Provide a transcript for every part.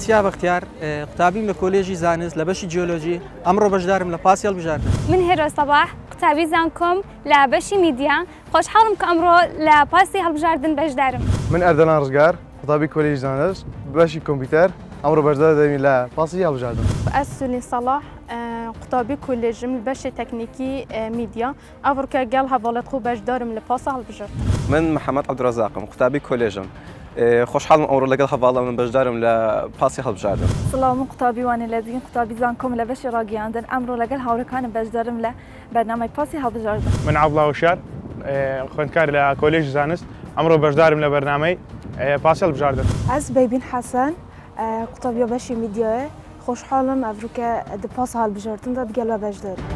چیا بەختیار قوتابیم لە کۆلێژی زانست لە بەشی جیۆلۆژی ئەمڕۆ بەشدارم لە پاسی هەڵبژاردن. من هێرۆ سەباح قوتابی زانکۆم لە بەشی میدیا خۆشحاڵم کە ئەمڕۆ لە پاسی هەڵبژاردن بەشدارم. من ئەردەلان ڕزگار قوتابی کۆلێژی زانست بەشی کۆمپیوتەر ئەمڕۆ بەشدار دەبین لە پاسی هەڵبژاردن. ئەسونی سەڵاح قوتابی کۆلێژم بەشی تەکنیکی میدیا ئەوڕکە گەڵ هەواڵەت خۆ بەشدارم لە پاسی هەڵبژاردن. من محەممەد عەبدوڕەزاقم قوتابی کۆلێژم خۆشحاڵم ئەوڕۆ لەگەڵ هەواڵە من بەشدارم لە پاسی هەڵبژاردن. سڵاو من قوتابی وانێ لەزین قوتابی زانکۆم لە بەشی ڕاگەیاندن ئەمڕۆ لەگەڵ هاوڕێکانم بەشدارم لە بەرنامەی پاسی هەڵبژاردن. من عەبدوڵڵا وشار خوێندکار لە کۆلێژی زانست ئەمڕۆ بەشدارم لە بەرنامەی پاسی هەڵبژاردن. ئەس بەیبین حەسەن قوتابی بەشی میدیایە خۆشحاڵم ئەڤروکە دە پاسی هەڵبژاردندا دگەڵە بەشدارم.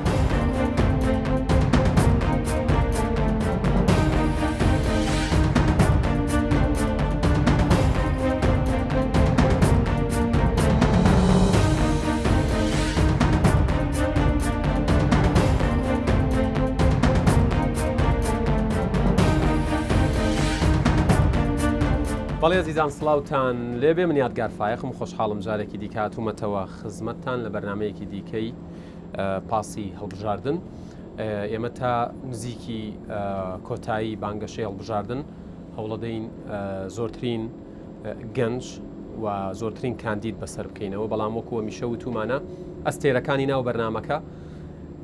بەڵێ عزیزان سڵاوتان لێبێ من یادگار فایەخم خۆشحاڵم جارێکی دیکە هاتوومەتەوە خزمەتتان لە بەرنمەیەکی دیکەی پاسی هەڵبژاردن. ئێمە تا نزیکی کۆتایی بانگەشەی هەڵبژاردن هەوڵەدەین زۆرترین گەنج و زۆرترین کاندید بەسەر بکەینەوە، بەڵام وەکووە میشە وتومانە ئەستێرەکانی ناو بەرنمەکە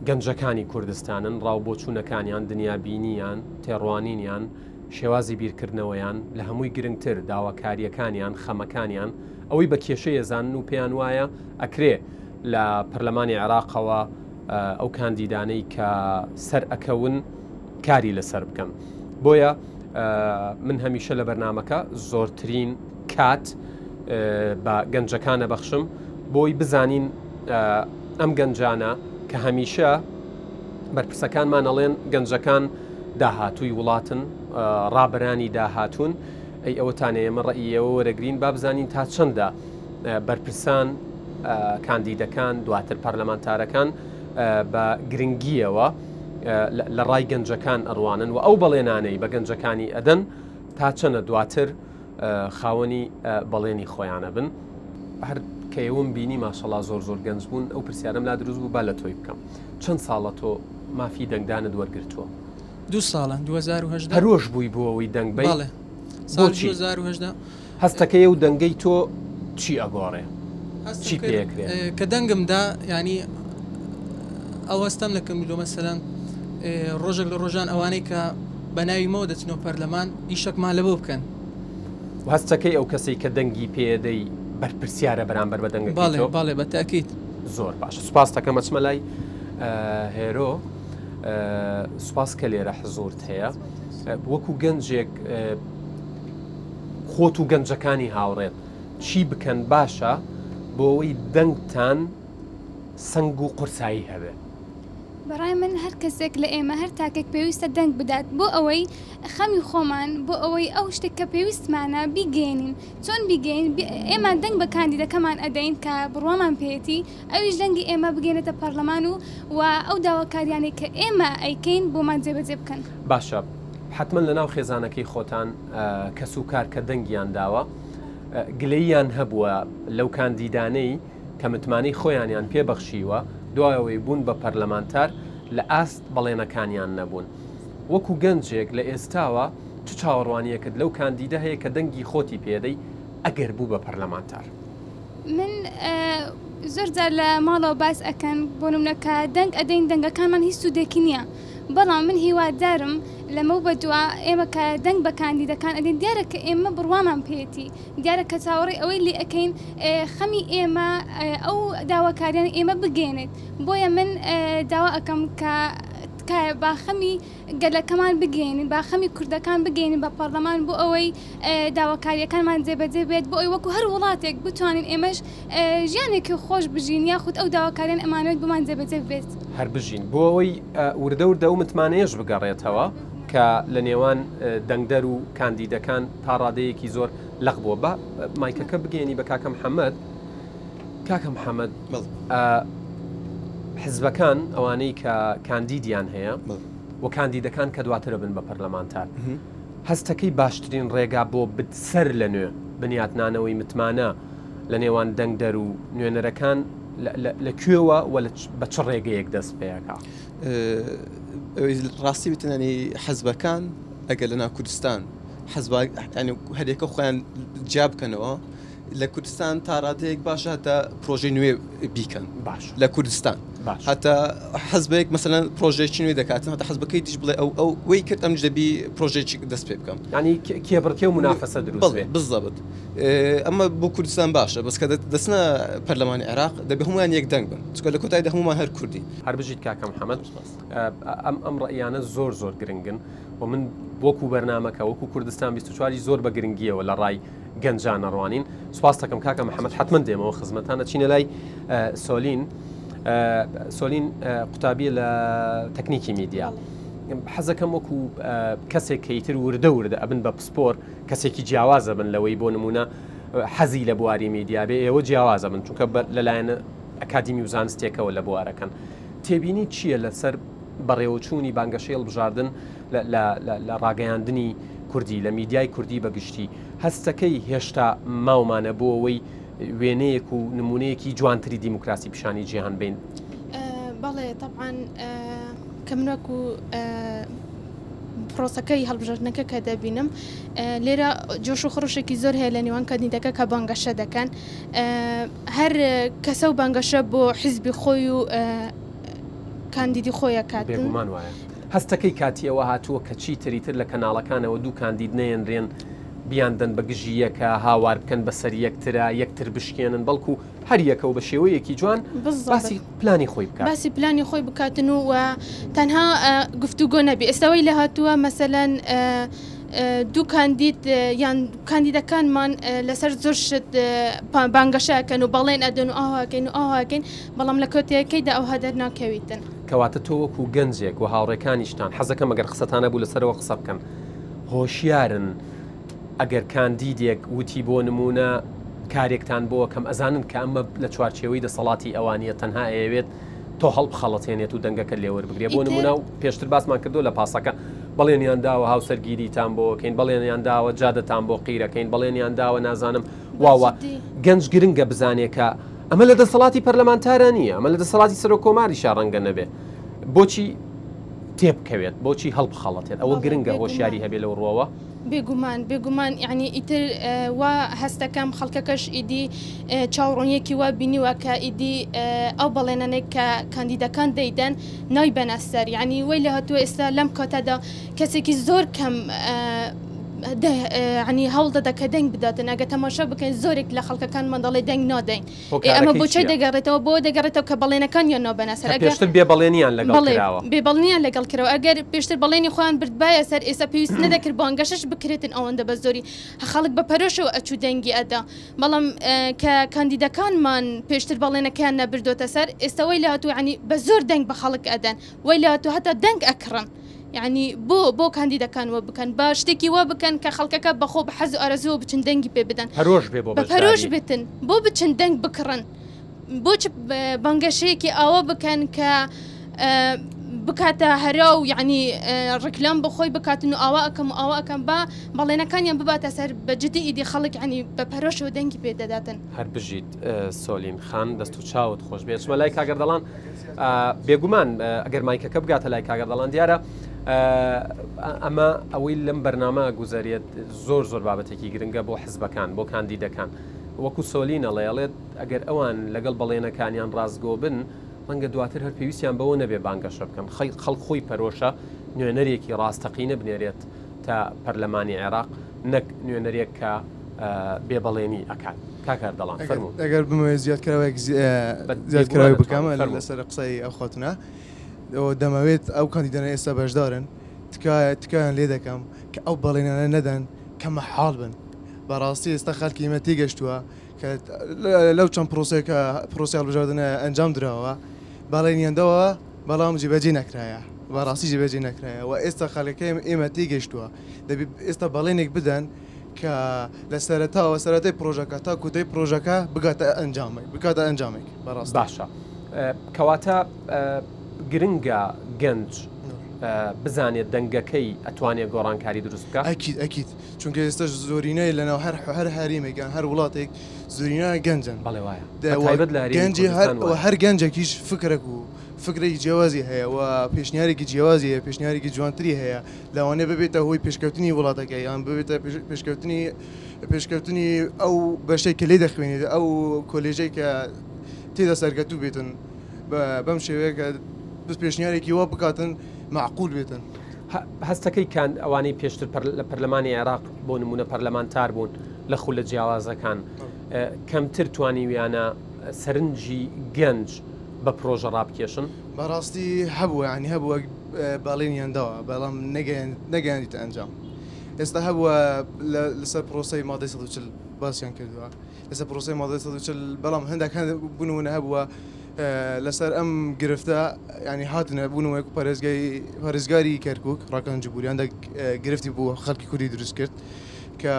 گەنجەکانی کوردستانن، ڕاوبۆچوونەکانیان، دنیابینیان، تێڕوانینیان، شێوازی بیرکردنەوەیان لە هەمووی گرنگتر داواکاریەکانیان خەمەکانیان ئەوەی بە کێشەیە زانن و پێیان وایە ئەکرێ لە پەرلەمانی عێراقەوە ئەو کاندیدانەی کە سەر ئەکەون کاری لەسەر بکەن. بۆیە من هەمیشە لە بەرنمەکە زۆرترین کات بە گەنجەکانە بەخشم بۆی بزانین ئەم گەنجانە کە هەمیشە بەرپرسەکانمان ئەڵێن گەنجەکان داهاتووی وڵاتن، ڕابرانی داهاتوون، ئەی ئەوەتانە ئێمە ڕەئیەوە وەرەگرین با بزانین تا چەندە بەرپرسان کاندیدەکان دواتر پەرلەمانتارەکان بە گرنگیەوە لە ڕای گەنجەکان ئەڕوانن و ئەو بەڵێنانەی بە گەنجەکانی ئەدەن تا چەنە دواتر خاوەنی بەڵێنی خۆیانە بن. هەر کە ئێوەم بینی ماشەڵا زۆر گەنج بوون ئەو پرسیارم لا دروست بوو با لە تۆی بکەم. چەند ساڵە تۆ مافی دەنگدانت وەرگرتووە؟ 2 ساڵە 2010 هەرۆژ بووی بۆ ئەوەی دەنگبەی؟ بەڵێ ساڵ 2010 هەستەکەی و دەنگەی تۆ چی ئەگۆڕێ؟ چی پێکرێت؟ کە دەنگمدا ینی ئەوەستەم لەکەم میلۆ مەسەلەن ڕۆژێک لە ڕۆژان ئەوانەی کە بە ناوی مەوە دەچنەوە پەرلەمان ئیشەکمان لەبەوە بکەن. هەستەکەی ئەو کەسەی کە دەنگی پێدەی بەرپرسیارە بەرامبەر بە دەنگەکەی تۆ؟ باڵێ بە تاکید. زۆر باشە، سوپاس دەکەم ئەچمە لای هێرۆ. سوپاس کە لێرە حزۆرت هەیە وەکو گەنجێک خۆت و گەنجەکانی هاوڕێت چی بکەن باشە بۆ ئەوەی دەنگتان سنگ و قورسایی هەبێت؟ بەڕای من هەر کەسێک لە ئێمە هەر تاکێک پێویستە دەنگ بدات بۆ ئەوەی خەمی خۆمان بۆ ئەوەی ئەو شتێک کە پێویستمانە بیگەێنین. چۆن بیگەین؟ ئێمە دەنگ بە کاندیدەکەمان ئەدەین کە بڕوامان پێێتی ئەویش دەنگی ئێمە بگەێنێتە پەرلەمان و ئەو داواکاریانەی کە ئێمە ئەیکەین بۆمان جێبەجێ بکەن. باشە، حتمما لە ناو خێزانەکەی خۆتان کەس و کار کە دەنگیان داوە گلەییان هەبووە لەو کاندیدانەی کە متمانەی خۆیانیان پێبەخشیوە دوایەوەی بوون بە پەرلەمانتار لە ئاست بەڵێنەکانیان نەبوون. وەکو گەنجێک لە ئێستاوە چ چاوەڕوانیەکەت لەو کاندیدە هەیە کە دەنگی خۆتی پێدەی ئەگەر بوو بە پەرلەمانتار؟ من زۆر جار لە ماڵەوە باس ئەکەن بۆ نمونەکە دەنگ ئەدەین دەنگەکانمان هیچ سوودێکی نییە، بەڵام من هیوادارم لەمە بەدووە ئێمە کە دەنگ بە کاندیدەکان ئەدەین دیارە کە ئێمە بڕوامان پێێتی، دیارە کە چاوەڕێی ئەوەی لێ ئەەکەین خەمی ئێمە ئەو داواکاریان ئێمە بگەێنێت. بۆیە من داوا ئەەکەم کە باخەمی گەلەکەمان بگەێنین، باخەمی کوردەکان بگەێنین بە پەرلەمان بۆ ئەوەی داواکاریەکانمان جێبەجێ بێت، بۆ ئەوی وەکو هەر وڵاتێک بتوانین ئێمەش ژیانێکی خۆش بژین یاخود ئەو داواکاریان ئەمانوێت بمان جێبەجێ بێت. هەر بژین بۆ ئەوەی وردە و متمانەیەش بگەڕێتەوە کە لە نێوان دەنگدەر و کاندیدەکان تا ڕادەیەکی زۆر لەق بووە. بە مایکەکە بگەێنی بە کاکە محەممەد. کاکە محەممەد حزبەکان ئەوانەی کە کاندیدیان هەیە و کاندیدەکان کە دواترە بن بە پەرلەمانتار هەستەکەی باشترین ڕێگا بۆ بسەر لە نوێ بنیاتنانەوەی متمانە لە نێوان دەنگدەر و نوێنەرەکان لەکوێوە و بە چ ڕێگەیەک دەست پێیەکە؟ ڕاستی بتنانی حەزبەکان ئەگەر لەنا کوردستان هەرێکە خۆیان جیا بکەنەوە لە کوردستان تا ڕادەیەک باشە هەتا پرۆژەی نوێ بیکەن باش لە کوردستان هەتا حەزبەیەک مەسەلەن پرۆژێکی نوێ دەکاتن هەتا حەزبەکەی دیش بڵێ ئەو وەی کرد ئەم دەبی پرۆژێکی دەست پێ بکەم ینی کێبڕکێ و منافەسە دروست بێ بالضبط ئەمە بۆ کوردستان باشە بەس کە دەستنە پەرلەمانی عێراق دەبێ هەمویان یەک دەنگ بن چکە لە کۆتاییدا هەمومان هەر کوردی هەر بژیت کاکە محەممەد ئەم ڕئیانە زۆر گرنگن و من وەکو بەرنامەکە وەکو کوردستان 24 زۆر بە گرنگیەوە لە ڕای گەنجان ڕوانین سوپاس دەکەم کاکە محەممەد حتمما دێمەوە خزمەتانە چینە لای سۆلین قوتابیە لە تەکنیکی میدیا حەزەکەم وەکو کەسێک کەیتر وردە ئەبن بە پسپۆر کەسێکی جیاوازە بن لەوەی بۆ نمونە حەزی لە بواری میدیا بێ ئێوە جیاوازە بن چونکە لەلایەنە ئەکادیمی و زانستێکەوە لە بوارەکەن تێبینی چییە لەسەر بەڕێوەچوونی بانگەشەی هەڵبژاردن لە ڕاگەیاندنی کوردی لە میدیای کوردی بەگشتی هەستەکەی هێشتا ماومانە بۆ ئەوەی وێنەیەک و نمونەیەکی جوانتری دیموکراسی پیشانی جیهان بین؟ بەڵێ طبعاً کە من وەکو پرۆسەکەی هەڵبژاردنەکە کە دەبینم لێرە جۆش و خڕوشێکی زۆر هەیە لە نێوان کاندیدەکە کە بانگەشە دەکەن هەر کەسە و بانگەشە بۆ حیزبی خۆی و کاندیدی خۆیە کاتن بێگومان وایە هەستەکەی کاتی ئەوە هاتووە کە چی تریتر لە کەناڵەکانەوە دوو کاندید نەیەنرێن بیاندن بە گژی یەکە هاوار بکەن بەسەر یەکترا یەکتر بشکێنن بەڵکو هەر یەکەوە بە شێوەیەکی جوان باسی پلانی خۆی بکات باسی پلانی خۆی بکاتن و تەنها گفتوگۆ نەبی ئێستاوەی لە هاتووە مەسەلەن دوو کاندید یان کاندیدەکانمان لەسەر زۆر شت بانگەشەکەن و بەڵێن ئەدەن و ئاواکەین و ئاواکەین بەڵام لە کۆتەکەیدا ئەو هەدەر ناکەویتن کەواتە تۆ وەکو گەنجێک و هاوڕێکانیشتان حەزەکەم ئەگەر قسەتانە بوو لەسەرەوە قسە بکەن هۆشیارن ئەگەر کاندیدێک وتی بۆ نمونە کارێکتان بۆ کەم ئەزانن کە ئەمە لە چوارچێوەی دەسەڵاتی ئەوانیە تەنها ئەوێت تۆ هەڵبخەڵەتێنێت و دەنگەکە لێوەربگرێ بۆ نمونە و پێشتر باسمان کردو لە پاسەکە بەڵێنیان داوە هاوسەرگیریتان بۆکەین بەڵێنیان داوە جادەتان بۆ قیرەکەین بەڵێنیان داوە نازانم واوە گەنج گرنگە بزانێکە ئەمە لە دەسەڵاتی پەرلەمانتارە نییە ئەمە لە دەسەڵاتی سەر و کۆماری شارڕەنگە نەبێ بۆچی تێبکەوێت بۆچی هەڵبخەڵەتێت ئەوە گرنگە هۆشیاری هەبێ لەو ڕۆوە بێگومان یعنی ئیتر وا هەستەکەم خەڵکەکەش ئیدی چاوڕۆنیەکی وا بینیوە کە ئیدی ئەو بەڵێنانێک کە کاندیدەکان دەیدەن ناوی بەنەسەر یعنی وەی لە هاتووە ئێستا لەم کاتەدا کەسێکی زۆر کەم عنی هەوڵ دەدا کە دەنگ بداتن ئەگە تەماشا بکەین زۆرێک لە خەڵکەکان منداڵی دەنگ نادەین ئەمە بۆچی دەگەڕێتەوە بۆ دەگەڕێتەوە کە بەڵێنەکان یان نابەنەسەر پێشتر بێبەڵێنیان لەگەڵ بێبەڵنیان لەگەڵ کرەوە ئەگەر پێشتر بەڵێنی خۆیان بردبایە سەر ئێستا پێویست نەدەکرد بانگەشش بکرێتن ئەوەندە بە زۆری خەڵک بە پەرۆشەوە ئەچوو دەنگی ئەدا بەڵام کە کاندیدەکانمان پێشتر بەڵێنەکەیان نەبردۆتە سەر ئێستاوەی لە هاتوو عنی بە زۆر دەنگ بە خەڵک ئەدەن وەی لە هاتوو هەتا دەنگ ئەکڕن یعنی بۆ کاندیدەکان وە بکەن با شتێکی وا بکەن کە خەڵکەکە بەخۆ بە حەز و ئارەزووە بچن دەنگی پێ بدەن بە پەرۆش بێتن بۆ بچن دەنگ بکڕن بۆ بانگەشەیەکی ئاوا بکەن کە بکاتە هەرا و یعنی ڕکلام بخۆی بکاتن و ئاوا ئەەکەم با بەڵێنەکانیان بباتە سەر بەجددی ئیدی خەڵک عنی بە پەرۆشەوە دەنگی پێدەداتن هەر بژیت سۆلین خان دەست و چاوت خۆش بێت چمە لای کاگەردەڵان بێگومان ئەگەر مایکەکە بگاتە لای کاگەردەڵان دیارە ئەمە ئەوەی لەم بەرنامە گوزارێت زۆر بابەتێکی گرنگە بۆ حزبەکان بۆ کاندیدەکان وەکو سۆلینە لەڵێت ئەگەر ئەوان لەگەڵ بەڵێنەکانیان ڕازگۆ بن ڕەنگە دواتر هەر پێویستیان بەوە نەبێ بانگەشە بکەن خەڵک خۆی پەرۆشە نوێنەرێکی ڕاستەقینە بنێرێت تا پەرلەمانی عێراق نەک نوێنەرێک کە بێبەڵێنی ئەکات کاکار دەڵان فەرموو ئەگەر بمەوێت زیادکراوی بکەمە لەسەر قسەی ئەو خۆتنە دەمەوێت ئەو کاندیدانە ئێستا بەشدارن تکایان لێ دەکەم کە ئەو بەڵێنانە نەدەن کە مەحاڵ بن بەڕاستی ئێستا خەڵکی مەتی گەشتووە کە لەو چەند پرۆسی هەڵبژاردنە ئەنجام درراوە باڵێنیاندەوە بەڵام جێبەجێ نەکرایە بەڕاستی جێبەجێ نەکرایە و ئێستا خەڵەکەی ئێمە تی گەشتووە دەبی ئێستا بەڵێنێک بدەن کە لە سەرەتاوە سەرەتای پرۆژەکە تا کوتەی پرۆژەکە بگاتە ئەنجامێک بەڕاست باشە کەواتە گرنگە گەنج بزانێت دەنگەکەی ئەتوانێت گۆڕانکاری دروست بکە؟ ئەکید چونکە ئێستا زۆرینەی لەناو هەر هەریمێکان هەر وڵاتێک زۆرینە گەنجن بەڵێ وایە گەنجی هەر گەنجێکیش فکرێک و فکرێکی جیاوازی هەیە و پێشنیارێکی جیاوازی هەیە پێشنیارێکی جوانتری هەیە لەوانێ ببێتە هۆی پێشکەوتنی وڵاتەکە یان ببێتە پێشکەوتنی ئەو بەشەی کە لێ دەخوێنێت ئەو کۆلێژەی کە تێدا سەرکەتوو بێتن بەم شێوەیە کە پێشنیارێکی وا بکاتن معقول بێتن. هەستەکەی کان ئەوانەی پێشتر لە پەرلەمانی عێراق بۆ نمونە پەرلەمانتار بوون لە خولە جیاوازەکان کەمتر توانیویانە سەرنجی گەنج بە پرۆژە ڕابکێشن؟ بەڕاستی هەبووە ینی هەبووە باڵێنیانداوە بەڵام نەگەیانیتە ئەنجام. ئێستا هەبووە لەسەر پرۆسەی مادەی 140 باسییان کردووە لەسەر پرۆسەی مادەی 140 بەڵام هەندێک بوونەوە هەبووە لەسەر ئەم گرفتە ینی هاتنە بوونەوەی پارێزگاری کەرکووک ڕاکەنج بووریان گرفتی بوو خەڵکی کوردی دروست کرد کە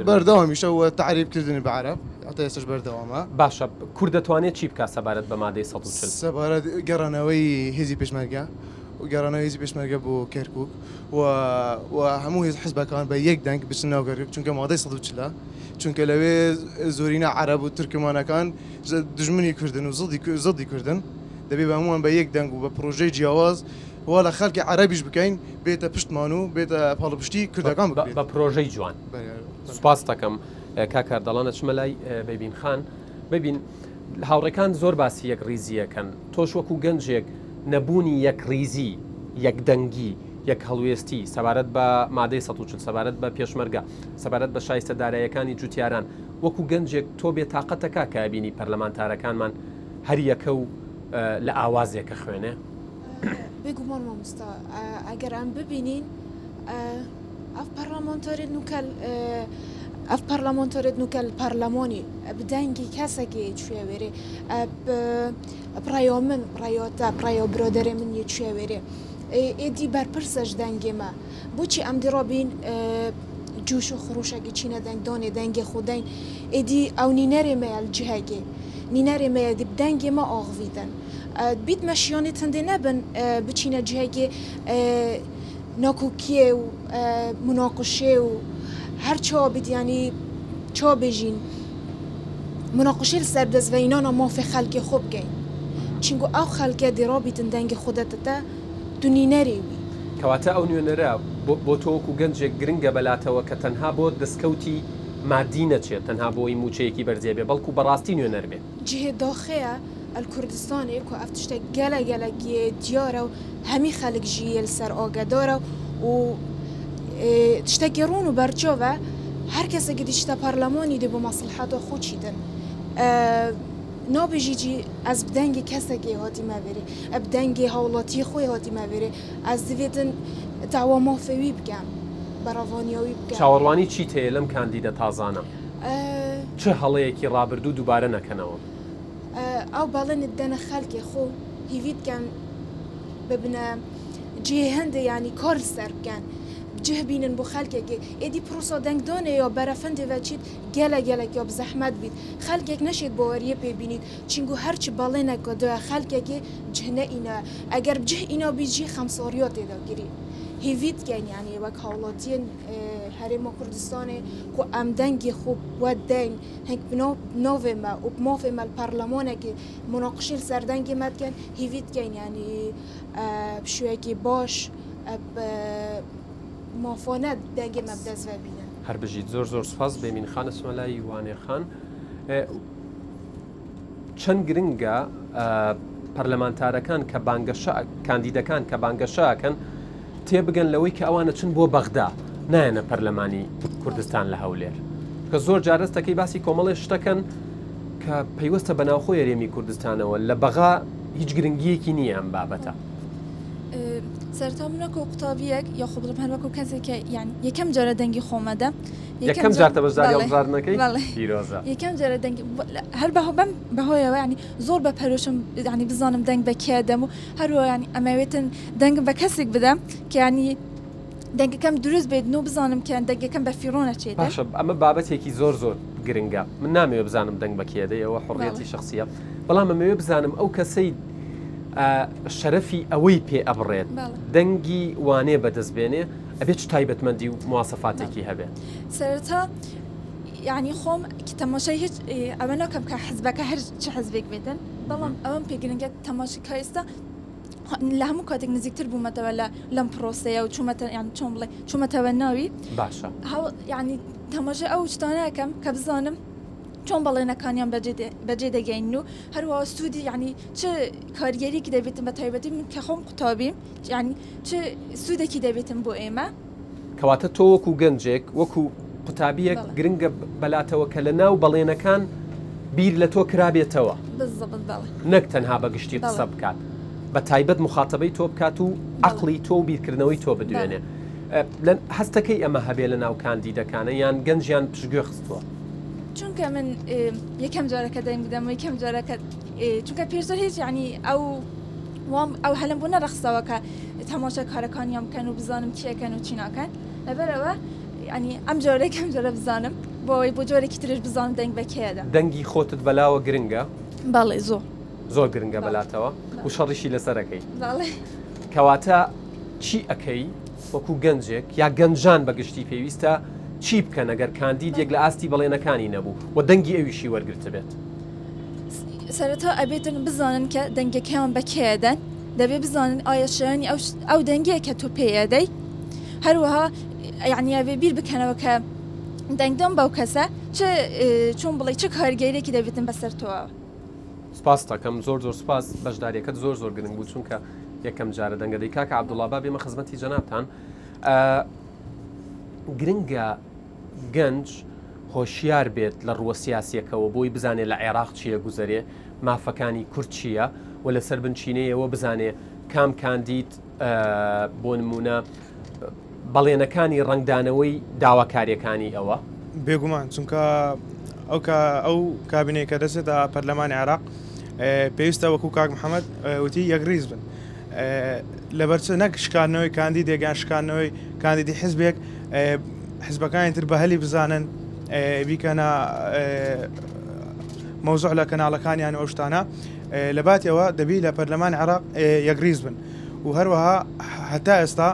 بەردەوامیشە و تعریبکردنی بە عەرەب هەتا ئێستاش بەردەوامە. باشە کورد دەتوانێت چی بکات سەبارەت بە مادەی 140 سەبارەت گەڕانەوەی هێزی پێشمەرگە و گەڕانەوەی هێزی پێشمەرگە بۆ کەرکووک و هەموو هێز حیزبەکان بە یەک دەنگ بچن ناو کەرکووک چونکە مادەی 140 چونکە لەوێ زۆرینە عەرەب و تورکمانەکان دژمنی کوردن و زڵدی کوردن دەبێت بە هەمووان بە یەک دەنگ و بە پرۆژەی جیاواز وا لە خەڵکی عەرەبیش بکەین بێتە پشتمان و بێتە پاڵپشتی کوردەکان بە پرۆژەی جوان. سوپاس دەکەم کاکار دەڵانە چمە لای بەبین خان ببین هاوڕێکان زۆر باسی یەک ریزیەکەن تۆش وەکو گەنجێک نەبوونی یەک ریزی یەک دەنگی یەک هەڵوێستی سەبارەت بە مادەی 140 سەبارەت بە پێشمەرگە سەبارەت بە شایستە داراییەکانی جوتیاران وەکو گەنجێک تۆ بێ تااقەتەکە کە بینی پەرلەمانتارەکانمان هەر یەکە و لە ئاوازێکە خوێنێ بگومان مامۆستا ئەگەر ئەم ببینین ئەف پەرلەمانتارێت نوکەل ئەف پەرلەمانتارێت نوکەل پەرلەمانی بدەنگی کەسێکی کوێ وێرێ پڕایۆ من ڕایۆتە پڕایۆ برۆدەرێ من یە کوێ وێرێ ئێدی بەرپرسەش دەنگێمە بۆچی ئەم دیڕۆبین جوش و خڕوشێکی چینە دەنگ دۆنێ دەنگێ خودەین ئێدی ئەو نینەرێمەیە جهەگێ نینەرێمەیە دی بدەنگێمە ئاغڤیدەن بیت مەشیۆنی هەندێ نەبن بچینە جهەگێ ناکوکیێ و مناقشێ و هەر چا بیدیانی چا بێژین مناقشێ لەسەر دەستڤەینانە مافێ خەڵکی خۆ بگەین چینگو ئەو خەڵکێ دیڕابیتن دەنگی خودەتەتە دونینەری وی کەواتە ئەو نوێنەرە بۆ تۆوەکو گەنجێک گرنگە بەلاتەوە کە تەنها بۆ دەستکەوتی مادی نەچێت تەنها بۆی موچەیەکی بەرجێبێ بەڵکو بەڕاستی نوێنەر بێت جهێ داخەیە الکوردستانی کو ئەف تشتێک گەلەگەلەگیە دیارە و هەمی خەڵک ژیە لەسەر ئاگادارە و تشتێکی ڕوون و بەرچۆڤە هەر کەسێکی دیشتە پەرلەمانی دێ بۆ مەسلحەتە خۆچیدن نابێژیجی ئەس بدەنگی کەسێکی هاتی مەوێرێ بدەنگی هەوڵاتی خۆی هاتی مەوێرێ ئەس دەوێتن داوا مافەوی بکەم بەڕەوانیەوەی بکەم. چاوەڕوانی چیت هەیە لەم کاندیدە تازانە چه هەڵەیەکی ڕابردوو دووبارە نەکەنەوە ئەو باڵێنت دەنە خەڵکی خۆ هیویت بکەن ببنە جێ هەندێ ینی کار سەر بکەن جه بینن بۆ خەڵکێکی ئێدی پرۆسا دەنگدانێ یا بەرەفەندێ چیت گەلە یا بزەحمەت بیت خەڵکێک نەشێت بۆ وەریە پێبینیت چینگو هەرچی باڵێنەکە دوە خەڵکێکی جهنە ئینە ئەگەر بجه ئینا بیجی خەمسۆریۆ تێداگیری هیویت گەین ینی وەک هاوڵاتیان هەرێمە کوردستانê ku em dengê xwe we deng heng navê me û mafê me parlemanekê munaqişî li ser dengê me dikin hêvî dikin yanî şûyekî baş mafane dengê me bi dest ve bînin. Her bijî zor zor spas Bêmîn Xan Ismaîlî Wanê Xan çend giringa parlamentarekan ke bangeşa kandîdekan ke bangeşakin têbigin lewî ke ewan çin bo Bexda nayene Perlemanî Kurdistan li Hewlêr. Ke zor cares tekî basî komelê ştekin ke peyweste benavxwe Herêmî Kurdistanê li Bexa hiç giringiyekî niye em babeta. سەرتا منەکە قوتابیەک یاخۆ بڵم هەر وەکو کەسێکە یان یەکەم جارە دەنگی خۆمەدە یەکەم جارتە بەشداری هەڵبژاردنەکەی پیرۆزە یەکەم جارە دەنگی هەر بەم بەهۆیەوە ینی زۆر بە پەرۆشم ینی بزانم دەنگ بە کێ دەم و هەروە ینی ئەمەوێتن دەنگم بە کەسێک بدەم کە ینی دەنگەکەم دروست بێت و بزانم کە دەنگەکەم بە فیرۆنە چێت باشە ئەمە بابەتێکی زۆر زۆر گرنگە من نامەوێ بزانم دەنگ بە کێدەی ئەوە حڕیەتی شخصیە بەڵام ئەمەوێ بزانم ئەو کەسەی شەرەفی ئەوەی پێ ئەبڕێت دەنگی وانێ بەدەستبێنێ ئەبێت تایبەتمەندی و مواسەفاتێکی هەبێت سەرەتا یعنی خۆم تەماشای هیچ ئەوە ناکەم کە حزبەکە هەر چه حزبێک بێتن بەڵام ئەوەم پێگرنگە تەماشیکە ئێستا لە هەموو کاتێک نزیکتر بوومەتەوە لەم پرۆسەیە و چۆن بڵێ چوومەتەوە ناوی باشە یعنی تەماشای ئەو شتانەکەم کە بزانم چۆن بەڵێنەکانیان بەجێ دەگەین و هەروەها سوودی یعنی چه کارگەریکی دەبێتن بە تایبەتی من کە خۆم قوتابیم یعنی چه سوودێکی دەبێتن بۆ ئێمە کەواتە تۆ وەکو گەنجێک وەکو قوتابیەک گرنگە بەلاتەوە کە لە ناو بەڵێنەکان بیر لە تۆ کرابێتەوە نەک تەنها بەگشتی قسە بکات بە تایبەت مخاتەبەی تۆ بکات و عقلی تۆ و بیرکردنەوەی تۆ بدوێنێ هەستەکەی ئەمە هەبێ لە ناو کاندیدەکانە یان گەنجیان پشتگوێ خستووە چونکە من یەکەم جارەکە دەنگ بدەم و یەکەم جارەکە چونکە پێشتر هیچ یعنی ئەو هەلم بوو نەرەخستەوە کە تەماشا کارەکانیان بکەن و بزانم چیەکەن و چی ناکەن لەبەرەوە ینی ئەم جۆرەکەم جۆرە بزانم بۆی بۆ جۆرەی ترش بزانم دەنگ بەکێدا دەنگی خۆتت بەلاوە گرنگە باڵێ زۆر گرنگە بەلاتەوە و شەڕیشی لەسەرەکەی کەواتە چی ئەەکەی وەکو گەنجێک یا گەنجان بەگشتی پێویستە چی بکەن ئەگەر کاندیدێک لە ئاستی بەڵێنەکانی نەبوو و دەنگی ئەویشی وەرگرتە بێت سەرەتا ئەبێتن بزانن کە دەنگەکەیان بەکێدەن دەبێ بزانن ئایا شایانی ئەو دەنگەیە کە تۆ پێدەی هەروەها یعنی ئەوێ بیر بکەنەوە کە دەنگدەم بەو کەسە چۆن بڵێ چه کارگەیرێکی دەبێتن بەسەر تۆەوە سپاس دەکەم زۆر سپاس بەشداریەکەت زۆر گرنگ بوو چونکە یەکەم جارە دەنگەدەی کاکە عەبدوڵڵا بێمە خزمەتی جەنابتان گرنگە گەنج هۆشیار بێت لە ڕووە سیاسیەکەەوە بۆی بزانێ لە عێراق چیە گوزەرێ مافەکانی کورد چییە و لەسەر بنچینەیەوە بزانێ کام کاندید بۆ نمونە بەڵێنەکانی ڕنگدانەوەی داواکاریەکانی ئەوە بێگومان چونکە ئەو کابینەیە کە دەستێتە پەرلەمانی عێراق پێویستە وەکو کاک محەممەد وتی یەکریز بن لەبەرچە نەک شکاندنەوەی کاندیدێکیان شکاندنەوەی کاندیدی حزبێک حزبەکانی تر بە هەلی بزانن بیکەنە مەوزوع لە کەناڵەکانیان ئەو شتانە لە باتیەوە دەبی لە پەرلەمانی عێراق یەکریز بن و هەروەها هەتا ئێستا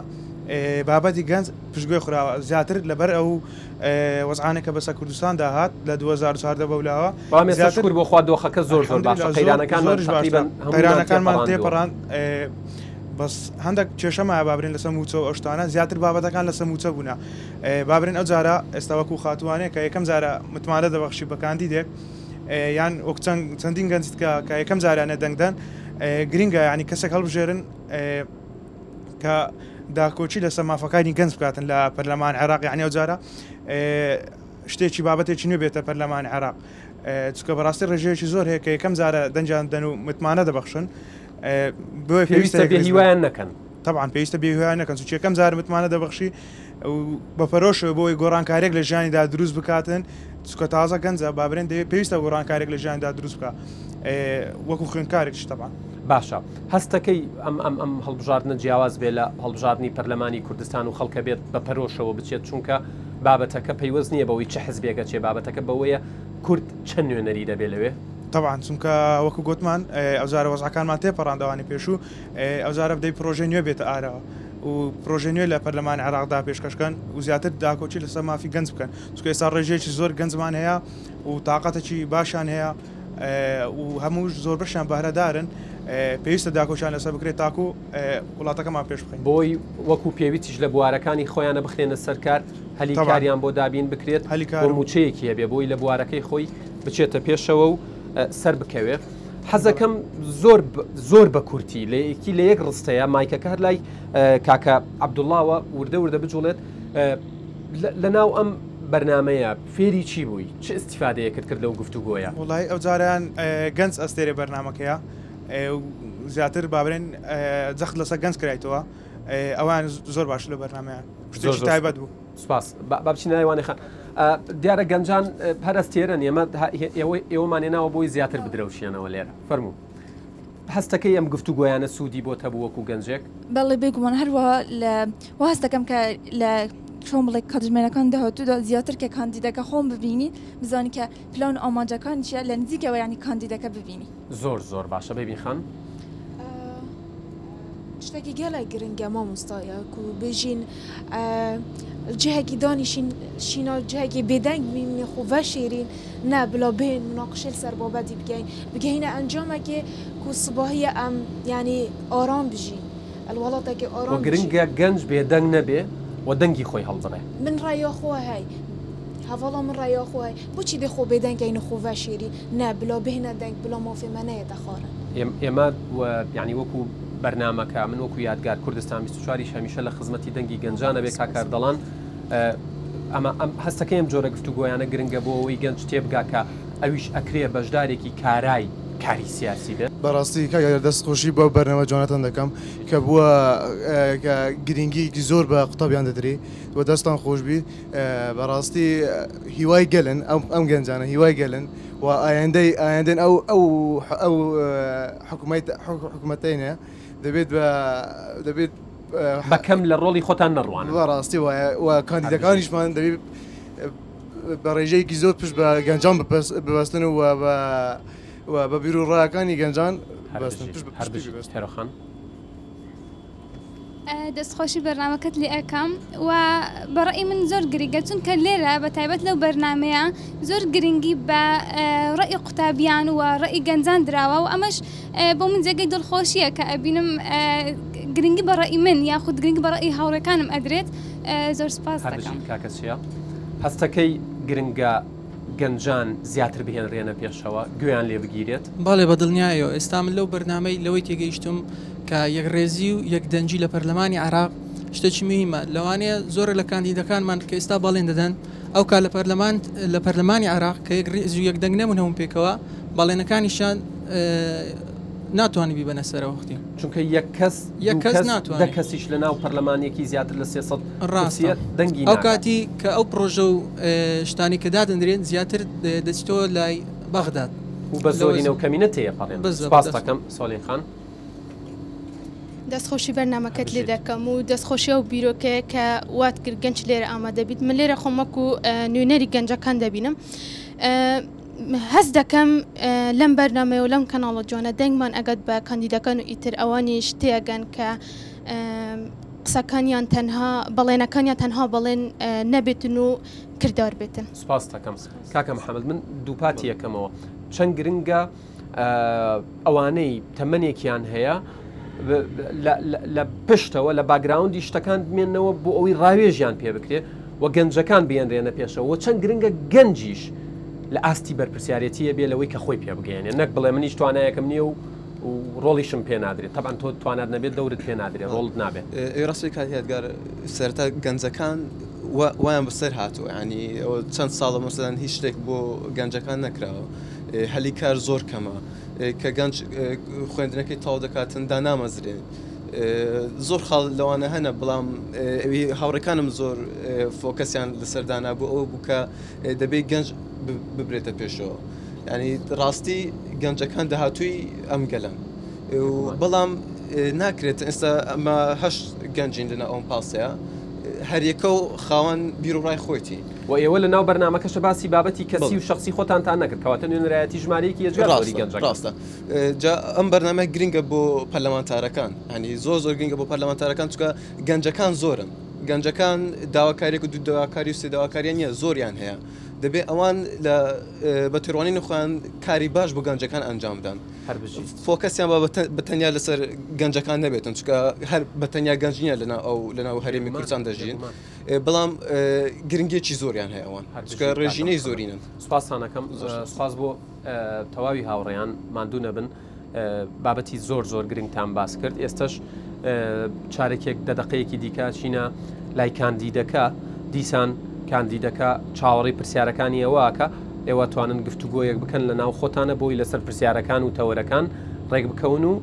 بابەتی گەنج پشتگوێ خوراوە زیاتر لەبەر ئەو وەزعانێکە بەسە کوردستان داهات لە 2014 بەولاوە بەڵامێستاشکر بۆ خوا دۆخەکە زۆر باشە قەیرانەکانمان تێپەڕان بەس هەندێک کێشەمە بابرین لەسەر موچە و ئەشتانە زیاتر بابەتەکان لەسەر موچە بوونا بابرین ئەو جارە ئێستا وەکو خاتوانەیە کە یەکەم جارە متمانە دەبەخشی بە کاندیدێک یان وەک چەندین گەنجیت کە یەکەم جارانە دەنگدەن گرینگە ینی کەسێک هەڵبژێرن کە داکۆچی لە سەمافەکانی گەنج بکاتن لە پەرلەمان عێراق یعنی ئەو جارە شتێکی بابەتێکی نوێ بێتە پەرلەمانی عێراق چکە بەڕاستی ڕێژەیەکی زۆر هەیە کە یەکەم جارە دەنجان دەن و متمانە دەبەخشن پێویستە بێهیوایان نەکەن طبعا پێویستە بێهیوایان نەکەن چ یەکەم جارە متمانە دەبەخشی بە پەرۆشەوە بۆی گۆڕانکارێک لە ژیانیدا دروست بکاتن چکە تازە گەنجە بابرێن پێویستە گۆڕانکارێک لە ژیاندا دروست بکە وەکو خوێنکارێکش طبعا باشە هەستەکەی ئەم هەڵبژاردنە جیاواز بێ لە هەڵبژاردننی پەرلەمانی کوردستان و خەڵکە بێت بە پەرۆشەوە بچێت چونکە بابەتەکە پەیوەست نییە بەوەی چه حزبێکە چێ بابەتەکە بەوەیە کورد چەند نوێنەری دەبێت لەوێ طبعا چونکە وەکو گوتمان ئەوزارە وەزعەکانمان تێپەڕاندەوانی پێشوو ئەوزارە بدەی پرۆژە نوێ بێتە ئارەوە و پرۆژە نوێ لە پەرلەمانی عێراقدا پێشکەشکەن و زیاتر داکۆچی لەسەر مافی گەنج بکەن چونکە ئێستا ڕێژەیەکی زۆر گەنجمان هەیە و تااقەتێکی باشیان هەیە و هەمووش زۆر بەشیان بەهرەدارن پێویستە داکۆچیان لەسەر بکرێت تاکو وڵاتەکەمان پێش بخین بۆی وەکو پێویستیش لە بوارەکانی خۆیانە بخێنە سەرکار هەلی کاریان بۆ دابین بکرێت بۆ موچەیەکی هەبێ بۆی لە بوارەکەی خۆی بچێتە پێشەوە و سەر بکەوێت حەزەکەم زۆر بە کورتی لە یەکی لە یەک ڕستەیە مایکەکە هەر لای کاکە عەبدوڵڵاوە وردە بجوڵێت لە ناو ئەم بەرنمەیە فێری چی بووی چه ئیسیفادەیەکت کرد لەو گفتوگۆیە وڵی ئەو جاریان گەنج ئەستێرە بەرنمەکەیە زیاتر بابرێن جەخت لەسەر گەنج کرایتەوە ئەوان زۆر باش لە بەرنمەیان شتێکی تایبەت بوو سپاس بابچین نایوانێ خان دیارە گەنجان هەرستێرن ئێوەمانێناوە بۆی زیاتر بدرەوشیانەوە لێرە فەرموو هەستەکەی ئەم گفتوگۆیانە سوودی بۆ تەبووەکو گەنجێک بەڵێ بێگومان هەروەها لە هەست دەکەم کە لە چۆن بڵێ کاتژمێنەکان داهاتوودا زیاتر کە کاندیدەکە خۆم ببینی بزانی کە پلان ئاماجەکان چیە لە نزیکەوە ینی کاندیدەکە ببینی زۆر باشە ببین خان شتێکی گەلای گرنگە مامۆستایە و بژین جهێکی دانیشین شینا جهێکی بێدەنگ بینی خوڤە شیرین نا بلا بین مناقشە سەر بابەتی بگەینە ئەنجامێکی کو سباهیە ئەم یعنی ئارام بژین الوڵاتێکی ئارام گرنگە گەنج بێدەنگ نەبێ و دەنگی خۆی هەڵدڕێ من ڕایەخوا هەی هەواڵا من ڕایەخوا هەی بۆچی دێ خۆ بێدەنگەینە خوڤە شیری نا بلا بهێنە دەنگ بلا مافێمەنەیە دەخوارن ئێمە یعنی وەکو بەرنامەکە من وەکو یادگار کوردستان 24 هەمیشە لە خزمەتی دەنگی گەنجانە بێ کاکار دەڵان ئەمە هەستەکەی ئەم جۆرە گفتوگۆیانە گرنگە بۆ ئەوەی گەنج تێبگاکە ئەویش ئەکرێ بەشدارێکی کارای کاری سیاسی بێت بەڕاستی کاگەر دەستخۆشی بۆ بەرنامە جوانەتان دەکەم کە بووە گرنگیکی زۆر بە قوتابیان دەدرێت و دەستان خۆشببی بەڕاستی هیوای گەلن ئەم گەنجانە هیوای گەلن و ئایندەن ئەو حکوومەتینە دەبێت بەکەم لە ڕۆڵی خۆتان نەڕوان بەڕاستی و کاندیدەکانیشمان دەبێت بە ڕێژەیەکی زۆر پشت بە گەنجان ببەستن و بە بیر و ڕایەکانی گەنجان هێرەخان دەستخۆشی بەرنامەکەت لێ ئەەکەم و بەڕێی من زۆر گرنگە چونکە لێرە بە تایبەت لەو بەرنمەیە زۆر گرنگی بە ڕێی قوتابیان و ڕێی گەنجان دراوە و ئەمەش بۆ من جێگەی دڵخۆشیە کە ئەبینم گرنگی بە ڕێی من یاخود گرنگ بە ڕێی هاوڕێکانم ئەدرێت زۆر سپاس دەکەم. کاکەسیە هەستەکەی گرنگە گەنجان زیاتر بهێنرێنە پێشەوە گوێیان لێ بگیرێت باڵێ بە دڵنیایەوە ئێستا من لەو بەرنامەی لەوەی تێگەیشتم کە یەکڕێزی و یەکدەنجی لە پەرلەمانی عراق شتێکی مهمە لەوانەیە زۆرە لە کاندیدەکانمان کە ئێستا باڵێن دەدەن ئەو کا لە پەرلەمانی عراق کە یەکڕێزی و یەکدەنگ نەبوون هەموو پێکەوە باڵێنەکانیشان ناتوانانی بیبەنە سەرەوەختی چونکە یەک کەس ناتوانێت کەسیش لە ناو پەرلەمانێکی زیاتر لە 300 ڕاستە دەنگی ئەو کاتی کە ئەو پرۆژە و شتانی کە دادەنرێن زیاتر دەچیتەوە لای بەغداد و بە زۆرینە و کەمینە تێپەڕێن سپاس دەکەم سۆلین خان دەستخۆشی بەرنمەکەت لێ دەکەم و دەستخۆشی و بیرۆکەیە کە وات کرد گەنج لێرە ئامادەبیت من لێرە خۆمەک و نوێنەری گەنجەکان دەبینم هەست دەکەم لەم بەرنامەیە و لەم کەناڵە جوانە دەنگمان ئەگەت بە کاندیدەکان و ئیتر ئەوانیش تێگەن کە قسەکانیان تەنها بەڵێنەکانیان تەنها بەڵێن نەبێتن و کردار بێتن. سپاس دەکەم کاکە محەممەد من دووپاتی یەکەمەوە چەند گرنگە ئەوانەی تەمەنێکیان هەیە لە پشتەوە لە باگراوندی شتەکان بمێنەوە بۆ ئەوەی ڕاوێژیان پێ بکرێت و گەنجەکان بێنرێنە پێشەوە چەند گرنگە گەنجیش لە ئاستی بەرپرسیارەتیە بێ لەوەی کە خۆی پێ بگەێنێ نەک بڵێ منیش توانایەکەم نییە و ڕۆڵیشم پێ نادرێت تەبان تۆ توانات نەبێت دەورت پێ نادرێت ڕۆڵت نابێت ڕاستی کاتیادگار سەرتا گەنجەکان وایان بەسەر هاتووە ینی چەند ساڵە مەسەدان هیچ شتێک بۆ گەنجەکان نەکراوە هەلی کار زۆر کەمە کە گەنج خوێندنەکەی تاو دەکاتن دانامەزرێن زۆر خاڵ لەوانە هەنە بەڵام هاوڕەکانم زۆر فۆکەسیان لەسەردانا بۆ ئەو بووکە دەبێت گەنج ببرێتە پێشەوە ینی ڕاستی گەنجەکان داهاتووی ئەم گەلن بەڵام ناکرێت ئێستا ئەمە هەشت گەنجین لەنە ئەوم پاسەیە هەریەکە و خاوەن بیرڕای خۆیتی و ئێوە لە ناو بەرنامەکەشە باسی بابەتی کەسی و شخصی خۆتانتان نەکرد کەواتە نوێنەرایەتی ژمارەیەکی ێژگەڕی گەنج ڕاستە جا ئەم بەرنامە گرنگە بۆ پەرلەمانتارەکان هەنی زۆر گرنگە بۆ پەرلەمانتارەکان چکە گەنجەکان زۆرن گەنجەکان داواکارێک و دوو داواکاری و سێ داواکاریان نیە زۆریان هەیە دەبێت ئەوان بە تێڕوانی نخۆیان کاری باش بۆ گەنجەکان ئەنجام بدەن فۆکەسیان بەتەنیا لەسەر گەنجەکان نەبێتن چکە هەر بەتەنیا گەنجینە لەناو هەرێمی کوردستان دەژین بەڵام گرنگێکی زۆریان هەیە ئەوان چکە ڕێژینەی زۆرینن. سوپاسانەکەم سپاس بۆ تەواوی هاوڕێیان ماندوو نەبن بابەتی زۆر گرنگتان باس کرد ئێستش چارێکێک دەدەقەیەکی دیکە چینە لای کاندیدەکە دیسان کاندیدەکە چاوەڕی پرسیارەکانی ئەوەکە ئێوە توانن گفتوگۆیەک بکەن لە ناو خۆتانە بۆی لەسەر پرسیارەکان و تەوەرەکان ڕێک بکەون و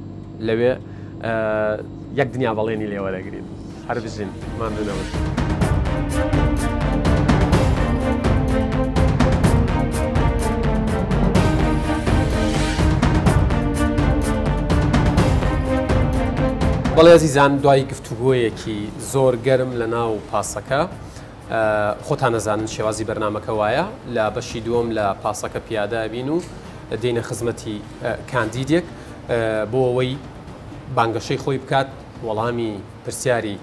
لەوێ یەک دنیا بەڵێنی لێوەرەگرین هەر بژین ماندوونەوە. بەڵێ عزیزان دوای گفتوگۆیەکی زۆر گەرم لە ناو پاسەکە خۆتان نەزانن شێوازی بەرنامەکە وایە لە بەشی دووەم لە پاسەکە پیادا بین و دێنە خزمەتی کاندیدێک بۆ ئەوەی بانگەشەی خۆی بکات وەڵامی پرسیاری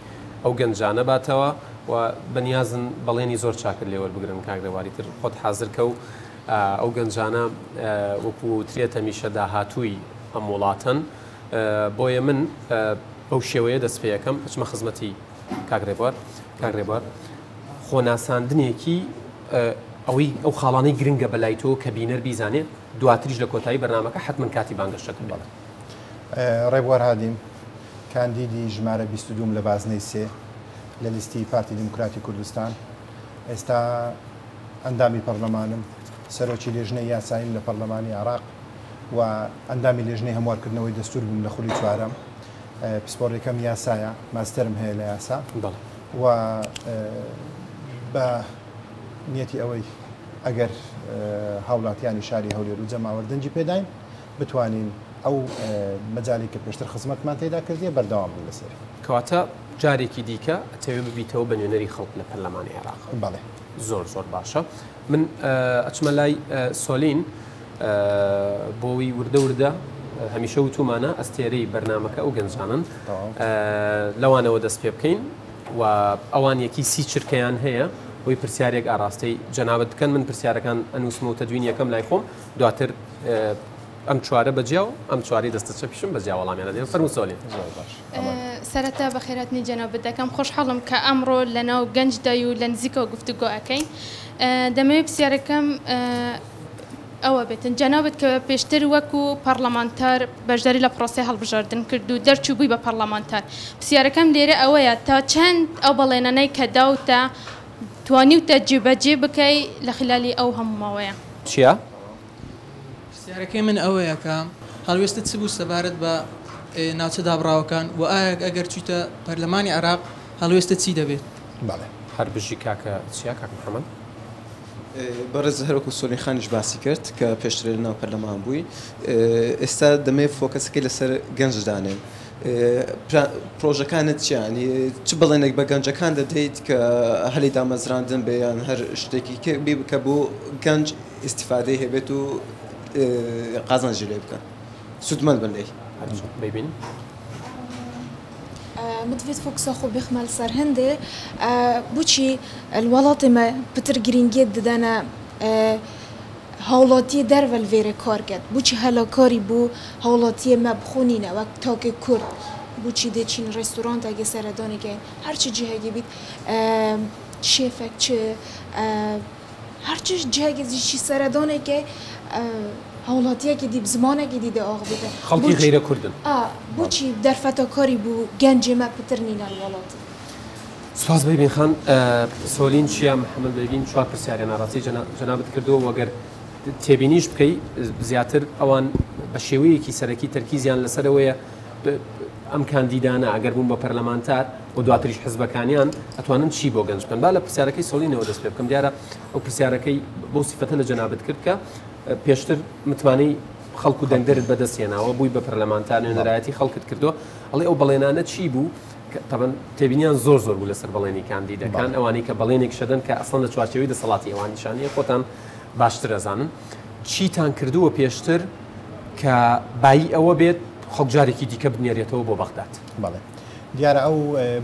ئەو گەنجانە باتەوە و بەنیازن بەڵێنی زۆر چاکرد لێوە بگرن کاگرێواری تر خۆت حازرکە و ئەو گەنجانە وەکو ترێتە میشە داهاتووی ئەم وڵاتن بۆیە من بەو شێوەیە دەست پێیەکەم بچمە خزمەتی کاگرێبوار خۆناساندنێکی ئەوەی ئەو خاڵانەی گرنگە بەلای تۆ کە بینەر بیزانێت دواتریش لە کۆتایی بەرنامەکە حتمما کاتی بانگەشتەکە بڵێ ڕێبوار هادیم کاندیدی ژمارە 22 لە بازنەی سێ لە لیستی پارتی دموکراتی کوردستان ئێستا ئەندامی پەرلەمانم سەرۆکی لێژنەی یاساییم لە پەرلەمانی عراق و ئەندامی لێژنەی هەموارکردنەوەی دەستور بووم لە خولی چوارەم پسپۆڕێکەم یاسایە ماستەرم هەیە لە یاسا و بە نیەتی ئەوەی ئەگەر هاوڵاتیانی شاری هەولێر و جەماوەردەنجی پێداین بتوانین ئەو مەجای کە پێشتر خزمەتمان تێدا کردیە بەردەوام بوو لەسەر کەواتە جارێکی دیکە ئەتەوێ ببیتەوە بە نوێنەری خەڵک لە پەرلەمانی عێراق بەڵێ زۆر باشە من ئەچمە لای سۆلین بۆی وردە هەمیشە وتومانە ئەستێرەی بەرنمەکە ئەو گەنجانن لەوانەوە دەست پێ بکەین و ئەوان یەکی سی چرکەیان هەیە بۆی پرسیارێک ئاراستەی جەنابەت بکەن من پرسیارەکان ئەنووسمە و تەدوین یەکەم لای خۆم دواتر ئەم چوارە بەجیا و ئەم چواری دەستە چەپیشم بەجیا وەڵامیانە دێن فەرموو سۆلین سەرەتا بە خێراتنی جەنابەت دەکەم خۆشحاڵم کە ئەمڕۆ لەناو گەنجدای و لە نزیکەوە گفتوگۆ ئەەکەین دەمەوێت پرسیارەکەم ئەوە بێتن جەنابەت کە پێشتر وەکو پەرلەمانتار بەشداری لە پرۆسی هەڵبژاردن کرد و دەرچوو بووی بە پەرلەمانتار پرسیارەکەم لێرە ئەوەیە تا چەند ئەو بەڵێنانەی کە داوتە توانیوتە جێبەجێ بکەی لە خلالی ئەو هەموماوەیە چییە؟ پرسیارەکەی من ئەوەیە کە هەڵوێستت چ بوو سەبارەت بە ناوچە دابڕاوەکان و ئایا ئەگەر چیتە پەرلەمانی عراق هەڵوێستە چی دەبێت؟ بەڵێ هەر بژی کاکە چیا کاک محەممەد؟ بەڕێز هەروەکو سۆلی خانیش باسی کرد کە پێشترێ لە ناو پەرلەمان بووی ئێستا دەمەوێت فۆکەسەکەی لەسەر گەنجدانێن پرۆژەکانت چیانی چ بڵێنێک بە گەنجەکان دەدەیت کە هەلی دامەزراندن بێیان هەر شتێکی کە بۆ گەنج ئیسیفادەی هەبێت و قازانجی لێ بکەن سودمەند بن لێ ببین متفيد فوق ساخو بيخمل سر هندي بوشي الولاط ما بتر جرينجيت دانا هولاتي درول فيري كاركت بوشي هلا كاري بو هولاتي ما بخونينا وقت تاكي كرد بوشي دي چين رستوران تاكي سرداني كين هر چي جهه بيت شيفك چه هر چی جهه زیشی سردانه که هولاتیه که دی بزمانه که دیده آغ بده خلقی غیر کردن بوچی در فتاکاری بو گنج ما پترنین الولاتی سپاس ببین خان سولین چیا محمد ببین چوار پرسیاری ناراسی جنابت کردو و اگر تێبینیش بکەی زیاتر ئەوان بە شێوەیەکی سەرەکی تەرکیزیان لەسەرەوەیە ئەم کاندیدانە ئەگەر بوون بە پەرلەمانتار و دواتریش حزبەکانیان ئەتوانن چی بۆ گەنج بکەن با لە پرسیارەکەی سۆلینەوە دەست پێ بکەم دیارە ئەو پرسیارەکەی بۆ سیفەتە لە جەنابەت کرد کە پێشتر متمانەی خەڵک و دەنگدەرت بەدەستێناوە بووی بە پەرلەمانتار نوێنەرایەتی خەڵکت کردو ئەڵێ ئەو بەڵێنانە چی بوو طبعا تێبینیان زۆر بوو لەسەر بەڵێنی کاندیدەکان ئەوانەی کە بەڵێنێک شەدەن کە ئەسڵ لە چوارچێوەی دەسەڵاتی ئەوان نیشانەیە خۆتان باشتر ئەزانن چیتان کردووە پێشتر کە بایی ئەوە بێت خەڵکجارێکی دیکە بنێرێتەوە بۆ بەغداد بەڵێ دیارە ئەو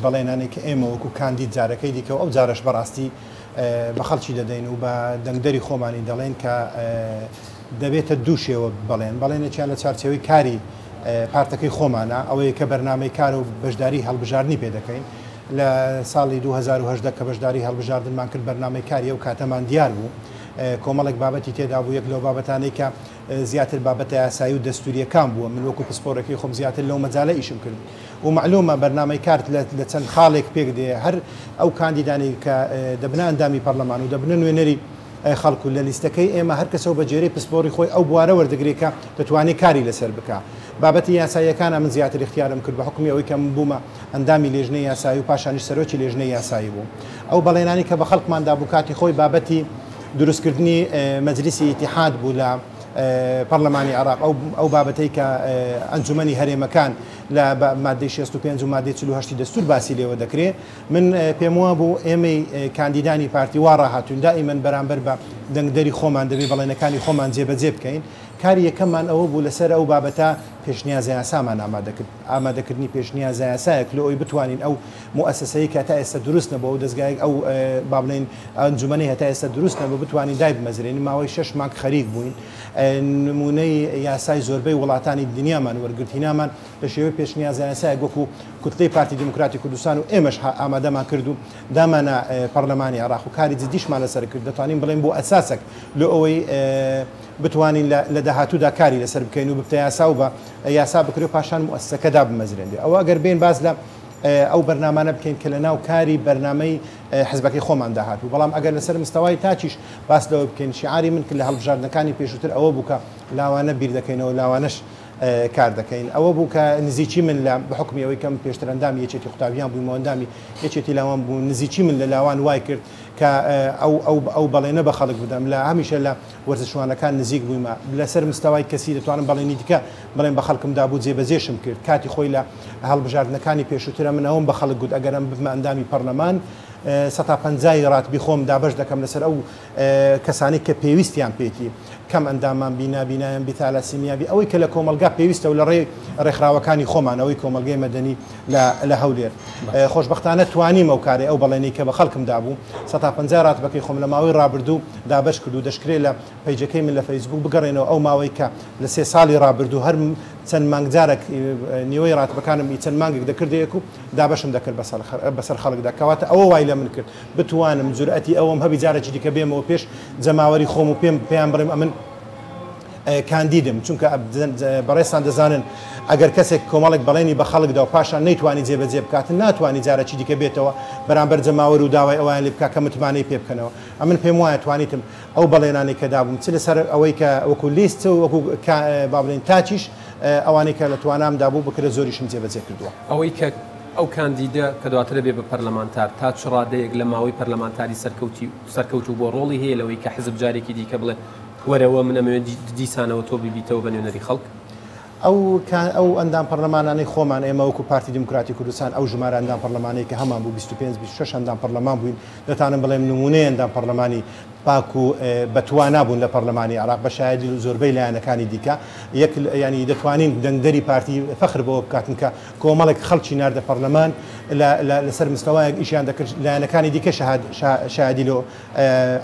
بەڵێنانی کە ئێمە وەکو کاندید جارەکەی دیکە ئەو جارش بەڕاستی بە خەڵکی دەدەین و بە دەنگدەری خۆمانی دەڵێن کە دەبێتە دوو شێوە بەڵێنێکیان لە چارچێوەی کاری پارتەکەی خۆمانە ئەوەیە کە بەرنامەی کار و بەشداری هەڵبژاردننی پێ دەکەین لە ساڵی 2010 کە بەشداری هەڵبژاردنمان کرد بەرنامەی کاری ئەو کاتەمان دیار بوو کۆمەڵێک بابەتی تێدا بوو یەک لەو بابەتانەی کە زیاتر بابەتە یاسایی و دەستوریەکان بووە من وەکو پسپۆرەکەی خۆم زیاتر لەو مەجالە ئیشم کرد و معلومە بەرنامەی کارت لە چەند خاڵێک پێک دێ هەر ئەو کاندیدانی کە دەبنە ئەندامی پەرلەمان و دەبنە نوێنەری خەڵکو لە لیستەکەی ئێمە هەر کەسەوە بە جێرەی پسپۆری خۆی ئەو بوارە وەردەگرێت کە دەتوانێت کاری لەسەر بکە بابەتی یاساییەکانە من زیاتر اختیارم کرد بە حکمی ئەوەی کە من بوومە ئەندامی لێژنەی یاسایی و پاشانیش سەرۆکی لێژنەی یاسایی بوو ئەو بەڵێنانی کە بە خەڵکماندا بوو کاتی خۆی بابەتی دروستکردنی مەجلیسی ئیتیحاد بوو لە پەرلەمانی عراق ئەو بابەتەی کە ئەنجومەنی هەرێمەکان لە مادەی 65 و مادەی 48 دەستور باسی لێوە دەکرێت من پێم وە بوو ئێمەی کاندیدانی پارتی وا ڕاهاتوون دائیمەن بەرامبەر بە دەنگدەری خۆمان دەبێت بەڵێنەکانی خۆمان جێبەجێ بکەین کاری یەکەممان ئەوە بوو لەسەر ئەو بابەتە پێشنیازە یاسامان ئامادەکردنی پێشنیازە یاسایەک لە ئەوی بتوانین ئەو مؤسسەیە کە تا ئێستا دروست نەبووە و دەستگای ئەو با بڵێن ئەنجومەنی هەتا ئێستا دروست نەبوو بتوانین دای بمەزرێنی ماوەی 6 مانگ خەریک بووین نمونەی یاسای زۆربەی وڵاتانی دنیامان وەرگرتینامان لە شێوەی پێشنیازە یاسایەک وەکو کوتلەی پارتی دموکراتی کوردستان و ئێمەش ئامادەمان کرد و دامانە پەرلەمانی عێراق و کاری جدیشمان لەسەر کرد دەتوانین بڵێن بۆ ئەساسێک لە ئەوەی بتوانین لە داهاتوودا کاری لەسەر بکەین و بتە یاسا و بە یاسا بکرێت پاشان مؤسسەکەدا بمەزرێنێ ئەوە ئەگەر بێن باز لە ئەو بەرنامانە بکەین کە لە ناو کاری بەرنامەی حزبەکەی خۆمان داهاتوو بەڵام ئەگەر لەسەر مستەوای تاچیش باس لەوە بکەین شیعاری من کە لە هەڵبژاردنەکانی پێشووتر ئەوە بوو کە لاوانە بیر دەکەینەوە لاوانەش کار دەکەین ئەوە بوو کە نزیکی من لە بحکمیەوەی کەم پێشتر ئەندامی یەکێتی قوتابیان بوویمەوە ئەندامی یەکێتی لاوان بوو نزیکی من لە لاوان وای کرد کە ئەو بەڵێنە بە خەڵک بدەم لە هەمیشە لە وەرزشوانەکان نزیک بوویمە لەسەر مستەوای کەسی دەتوانم بەڵێنی دیکە بڵێن بە خەڵکمدا بوو جێبەجێشم کرد کاتی خۆی لە هەڵبژاردنەکانی پێشووترە من ئەوم بە خەڵک گوت ئەگەرم بمە ئەندامی پەرلەمان 150 ڕاتبی خۆم دابش دەکەم لەسەر ئەو کەسانی کە پێویستیان پێێتی کەم ئەندامان بینابینایان بیتالاسیمیابی ئەوەی کە لە کۆمەلگا پێویستە و لە ڕێکخراوەکانی خۆمان ئەوەی کۆمەلگەی مەدەنی لە هەولێر خۆشببختانە توانیم ئەو کارێ ئەو بەڵێنی کە بە خەڵکمدا بوو 150 ڕاتبەکەی خۆم لە ماوەی ڕابردوو دابش کرد و دەشکرێت لە پەیجەکەی من لە فەیسبوک بگەڕێنەوە ئەو ماوەی کە لە 3 ساڵی ڕابردوو هەر چەند مانگجارێک نیوەی ڕاتبەکانم چەند مانگێک دەکردەیەک و دابشم دەکرد بەسەر خەڵکدا کەواتە ئەوە وای لە من کرد بتوانم جورئەتی ئەوم هەبی جارێکی دیکە بێمەوە پێش جەماوەری خۆم و پێیان بڕێم ئەمن کاندیدم چونکە بەڕێستان دەزانن ئەگەر کەسێک کۆمەڵێک بەڵێنی بە خەڵکدا و پاشان نەیتوانی جێبەجێ بکاتن ناتوانانی جارێکی دیکە بێتەوە بەرامبەر جەماوەر و داوای ئەویان لێ بکە کە متمانەی پێ بکەنەوە ئەمن پێم وایە توانیتم ئەو بەڵێنانی کە دابووم چ لەسەر ئەوەی کە وەکو لیست و وەکو با بڵێن تاچیش ئەوانەی کە لە توانام دابوو بکرێت زۆریشم جێبەجێ کردووە ئەوەی کە ئەو کاندیدە کە دواترە بێ بە پەرلەمانتار تا چ ڕادەیەک لە ماوەی پەرلەمانتاری سەرکەوت و بۆ ڕۆڵی هەیە لەوەی کە حزب جارێکی دیکە بڵێ وەرەوە من ئەمەوێت دیسانەوە تۆ بیبیتەوە بە نوێنەری خەڵک ئەو ئەندام پەرلەمانانەی خۆمان ئێمە وەکو پارتی دموکراتی کوردستان ئەو ژمارە ئەندام پەرلەمانەی کە هەمان بوو 25-26 ئەندام پەرلەمان بووین دەتانم بڵێم نمونەیە ئەندام پەرلەمانی پاک و بەتوانە بوون لە پەرلەمانی عێراق بە شایەتی زۆربەی لایەنەکانی دیکە ینی دەتوانین دەنگدەری پارتی فەخر بەوە بکاتن کە کۆمەڵێک خەڵکی ناردە پەرلەمان لەسەر مستەوایەک ئیشیان دەکرد لایەنەکانی دیکە شایەتی لە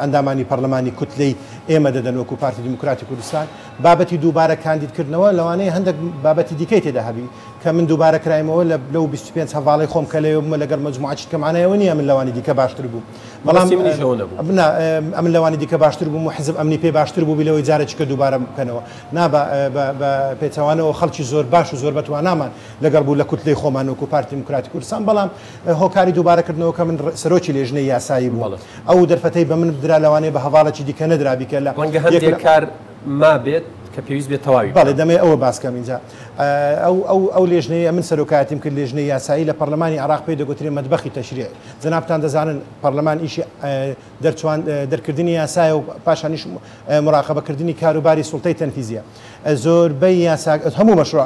ئەندامانی پەرلەمانی کوتلەی ئێمە دەدەن وەکو پارتی دموکراتی کوردستان بابەتی دووبارە کاندیدکردنەوە لەوانەیە هەندێک بابەتی دیکەی تێدا هەبی کە من دووبارە کرایمەوە لەو 25 هەواڵی خۆم کە لێ بمە لەگەر مەجموعەتی کەمانەوە نییە من لەوانی دیکە باشتر بوو بەڵام ئەمن لەوانی دیکە باشتر بووم و حزب ئەمنی پێ باشتر بوو لەوەی جارێککە دووبارە بکەنەوە نابە پێچەوانەوە خەڵکی زۆر باش و زۆر بەتوانامان لەگەڵ بوو لە کوتلەی خۆمان وەکو پارتی دموکراتی کوردستان بەڵام هۆکاری دووبارەکردنەوە کە من سەرۆکی لێژنەی یاسایی بوو ئەو دەرفەتەی بە من بدرا لەوانەیە بە هەواڵێکی دیکە نەدرابی کە لە هەندێک کار ما بێت کە پێویست بێت تەواوی بەڵێ دەمێ ئەوە باسکەم اینجا ئەو لێژنەیە من سەرۆکاتیم کرد لێژنەی یاسایی لە پەرلەمانی عێراق پێی دەگوترێت مەتبەخی تەشریع جەنابتان دەزانن پەرلەمان ئیشی دەرکردنی یاسایە و پاشانیش مراقەبەکردنی کاروباری سوڵتەی تەنفیزیە زۆربەی هەموو مەشروع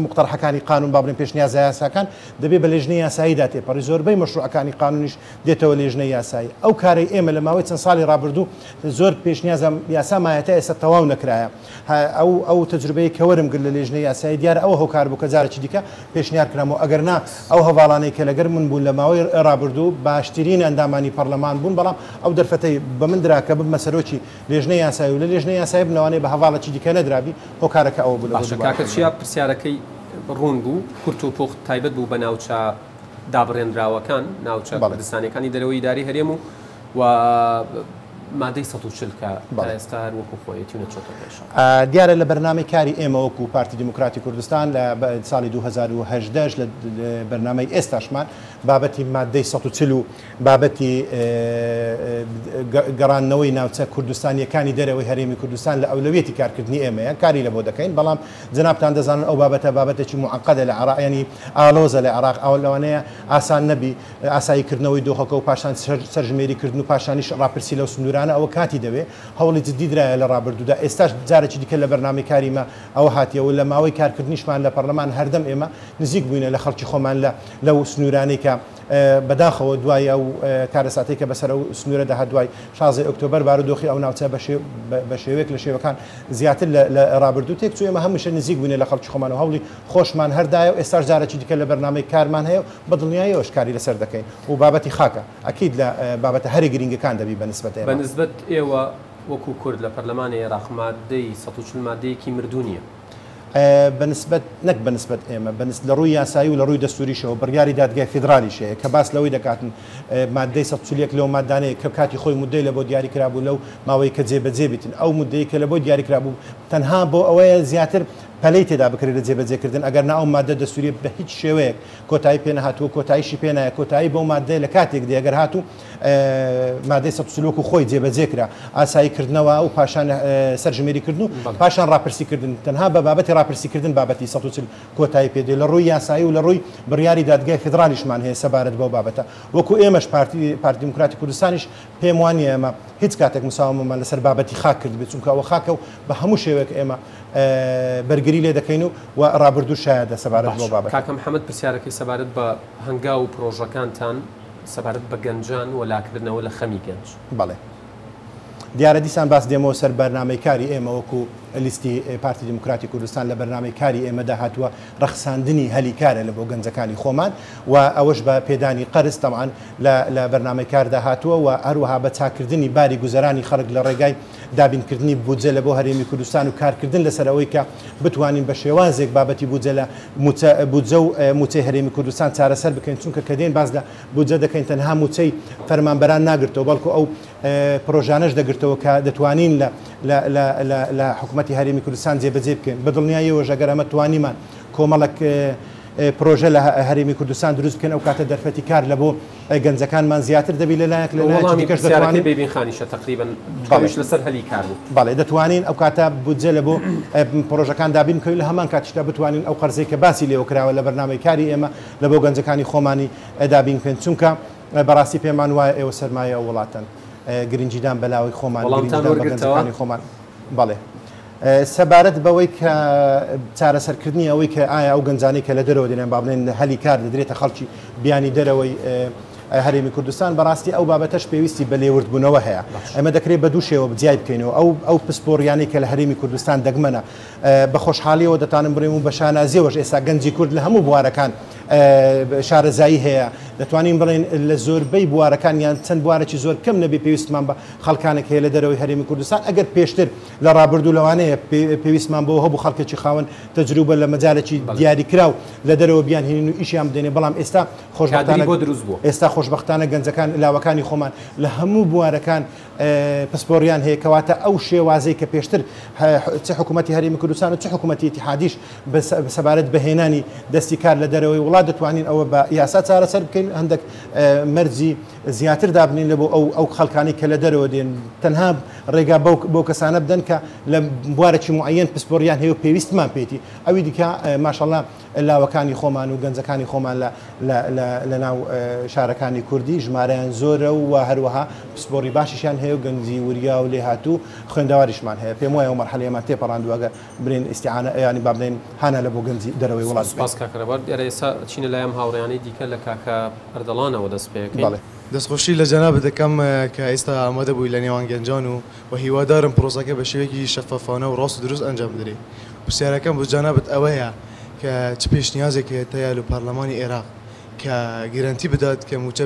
مقتەرحەکانی قانون با بڵێن پێشنیازە یاساکان دەبێت بە لێژنەی یاساییدا تێپەڕی زۆربەی مەشروعەکانی قانونیش دێتەوە لێژنەی یاسایی ئەو کارەی ئێمە لە ماوەی چەند ساڵی ڕابردوو زۆر پێشنیازە یاسامایەتە ئێستا تەواو نەکرایە ئەو تەجروبەیە کەوەرم گرت لە لێژنەی یاسایی دیارە ئەوە هۆکار بوو کە جارێکی دیکە پێشنیار کرامەوە ئەگەر نا ئەو هەواڵانەی کە لەگەر من بوون لە ماوەی ڕابردوو باشترین ئەندامانی پەرلەمان بوون بەڵام ئەو دەرفەتەی بە من درا کە بمە سەرۆکی لێژنەی یاسایی و لە لێژنەی یاسایی بنەوانەی بە هەواڵێکی دیکە نەدرابی هۆکارەکە ئەوە بوو کاکە چیا پرسیارەکەی ڕوون بوو کورت و پوخت تایبەت بوو بە ناوچە دابڕێنراوەکان ناوچە کوردستانیەکانی دەرەوەی ئیداری هەرێم و مادەی 140 کە ئێستا وەکو خۆیەتی نەچۆتە پێش دیارە لە بەرنامەی کاری ئێمە وەکو پارتی دموکراتی کوردستان لە ساڵی 2010 لە بەرنامەی ئێستاشمان بابەتی مادەی 140 و بابەتی گەڕانەوەی ناوچە کوردستانیەکانی دەرەوەی هەرێمی کوردستان لە ئەولەویەتی کارکردنی ئێمەیە کاری لە بۆ دەکەین بەڵام جەنابتان دەزانن ئەو بابەتێکی معقدە لە عێراق ینی ئالۆزە لە عێراق ئەو لەوانەیە ئاسان نەبی ئاساییکردنەوەی دۆخەکە و پاشان سەرژمێریکردن و پاشانیش ڕاپرسی لەو سنوورانە ئەوە کاتی دەوێت هەوڵی جدی درایە لە ڕابردوودا ئێستاش جارێکی دیکە لە بەرنامەی کاریمە ئەوە هاتیەوە لە ماوەی کارکردنیشمان لە پەرلەمان هەردەم ئێمە نزیک بووینە لە خەڵکی خۆمان لەو سنوورانەی کە بەداخەوە دوای ئەو کارەساتێک کە بەسەر ئەو سنوورە داهات دوای 16 ئۆکتۆبەر بارودۆخی ئەو ناوچە بە شێوەیەک لە شێوەکان زیاتر لە ڕابردوو تێک چوو ئێمە هەمووشە نزیک بوونێ لە خەڵکی خۆمان و هەوڵی خۆشمان هەردایە و ئێستا جارێکی دیکە لە بەرنامەی کارمان هەیە بە دڵنیایی ئەوشکاری لەسەر دەکەین و بابەتی خاکە ئەکید لە بابەتە هەرێ گرنگەکان دەبی بەنسبەت ئێوە وەکو کورد لە پەرلەمانی عێراق مادەی 140 مادەیەکی مردوو نییە بەنسبەت نەک بەنسبەت ئێمە لە ڕووی یاسایی و لە ڕووی دەستوریشەوە بڕیاری دادگای فیدرالیشەیە کە باس لەوەی دەکاتن مادەی 140 لەو مادانەیە کە کاتی خۆی مدەی لە بۆ دیاری کرابوو لەو ماوەی کە جێبەجێ بیتن ئەو مدەی کە لە بۆ دیاری کرابوو تەنها بۆ ئەوەیە زیاتر پەلەی تێدا بکرێت لە جێبەجێکردن ئەگەر ناو مادە دەستوری بە هیچ شێوەیەک کۆتایی پێ نەهاتووە کۆتاییشی پێ نایە کۆتایی بۆ مادەی لە کاتێک دێگەر هاتوو مادەی 140 خۆی جێبەجێکرا ئاساییکردنەوە و پاشان سەرژمێریکردن و پاشان ڕاپرسیکردن تەنها بە بابەتی ڕاپرسیکردن بابەتی 140 کۆتایی پێدێ لە ڕووی یاسایی و لە ڕووی بڕیاری دادگای فیدرالیشمان هەیە سەبارەت بەو بابەتە وەکو ئێمەش پارتی دیموکراتی کوردستانیش پێم وانە ئێمە هیچ کاتێک مساومەمان لەسەر بابەتی خاک کرد بێت چونکە ئەوە خاکە و بە هەموو شێوەیەک ئێمە بەرگری لێ دەکەین و ڕابردوو شایەدە سەبارەت بۆ بابەت. کاکە محەممەد پرسیارەکەی سەبارەت بە هەنگا و پرۆژەکانتان سەبارەت بە گەنجان و لاکردنەوە لە خەمی گەنج. بەڵێ دیارە دیسان باس دێمەوە سەر بەرنامەی کاری ئێمە وەکو لیستی پارتی دیموکراتی کوردستان لە بەرنامەی کاری ئێمەدا هاتووە ڕەخساندنی هەلیکارە لە بۆ گەنجەکانی خۆمان و ئەوەش بە پێدانی قەرز تەمان لە بەرنامەی کاردا هاتووە و هەروەها بە چاکردنی باری گوزەرانی خەڵک لە ڕێگای دابینکردنی بودجە لە بۆ هەرێمی کوردستان و کارکردن لەسەر ئەوەی کە بتوانین بە شێوازێک بابەتی بودجە لە بودجە و موچەی هەرێمی کوردستان چارەسەر بکەین چونکە کە دێن باز لە بودجە دەکەین تەنها موچەی فەرمانبەران ناگرتەوە بەڵکو ئەو پرۆژانەش دەگرتەوە کە دەتوانین لە حکوومەتی هەرێمی کوردستان جێبەجێ بکەین بەدڵنیاییەوە ژەگەر ئەمە توانیمان کۆمەڵک پرۆژە لە هەرێمی کوردستان دروست بکەن ئەو کاتە دەرفەتی کار لە بۆ گەنجەکانمان زیاتر دەبی لەلایەک لەلایەکیش دەتوانین ببین خانیشە تقریبا خەمیش لەسەر هەلی کار بوو بەڵێ دەتوانین ئەو کاتە بودجە لە بۆ پرۆژەکان دابین بکەین لە هەمان کاتیشدا بتوانین ئەو قەرزەی کە باسی لێوە کراوە لە بەرنامەی کاری ئێمە لە بۆ گەنجەکانی خۆمانی دابین بکەین چونکە بەڕاستی پێمان وایە ئێوە سەرمایە وڵاتن گرنجیدان بەلاوی خۆمان گەنجەکانی خۆمان بەڵێ سەبارەت بەوەی کە چارەسەرکردنی ئەوەی کە ئایا ئەو گەنجانەی کە لە دەرەوە دێنێن با بڵێن هەلی کار دەدرێتە خەڵکی بیانی دەرەوەی هەرێمی کوردستان بەڕاستی ئەو بابەتەش پێویستی بە لێوردبوونەوە هەیە ئەمە دەکرێت بە دوو شێوە بجیای بکەینەوە ئەو پسپۆریانی کە لە هەرێمی کوردستان دەگمەنە بە خۆشحالیەوە دەتانم بڕێم و بە شانازیەوەش ئێستا گەنجی کورد لە هەموو بوارەکان شارەزایی هەیە دەتوانین بڵێن لە زۆربەی بوارەکان یان چەند بوارێکی زۆر کەم نەبی پێویستمان بە خەڵکانێک هەیە لە دەرەوەی هەرێمی کوردستان ئەگەر پێشتر لە ڕابردوو لەوانەیە پێویستمان بۆ هەبوو خەڵکێکی خاوەن تەجروبە لە مەجالێکی دیاریکراو لە دەرەوە بیان هێنین و ئیشیان بدەنێ بەڵام ئێستا خۆشبەختانە گەنجەکان لاوەکانی خۆمان لە هەموو بوارەکان پسپۆریان هەیە کەواتە ئەو شێوازەی کە پێشتر چه حکوومەتی هەرێمی کوردستان و چه حکوومەتی اتحادیش بەسەبارەت بەهێنانی دەستی کار لە دەرەوەی وڵات دەتوانین ئەوە بە یاسا چارەسەر بکەین هەندێک مەرجی زیاتر دابنین لە بۆ ئەو خەڵکانی کە لە دەرەوە دێن تەنها ڕێگا بۆ کەسانە بدەن کە لە بوارێکی معەن پسپۆریان هەیە و پێویستمان پێێتی ئەوی دیکە ماشەڵڵا لاوەکانی خۆمان و گەنجەکانی خۆمان لە ناو شارەکانی کوردی ژمارەیان زۆرە و هەروەها پسپۆری باشیشان هەیە و گەنجی وریا و لێهاتوو خوێندەواریشمان هەیە پێم وایە و مەرحەلەیەمان تێپەڕاندووەگە برین ئیسیعانە ینی با بڵێن هانە لە بۆ گەنجی دەرەوەی وڵات سپاس کاکەرەبەر دیارە ئێستا چینە لایەم هاوڕێیانەی دیکە لە کاکە ئەردەڵانەوە دەست پێەکەین دەستخۆشی لە جەنابەت دەکەم کە ئێستا ئامادە بووی لە نێوان گەنجان و هیوادارم پرۆسەکە بە شێوەیەکی شەفافانە و ڕاست و دروست ئەنجام بدرێت پرسیارەکەم بۆ جەنابەت ئەوەیە کە چ پێشنیازێک هەیە لە پارلەمانی عێراق کە گەرانتی بدات کە موچە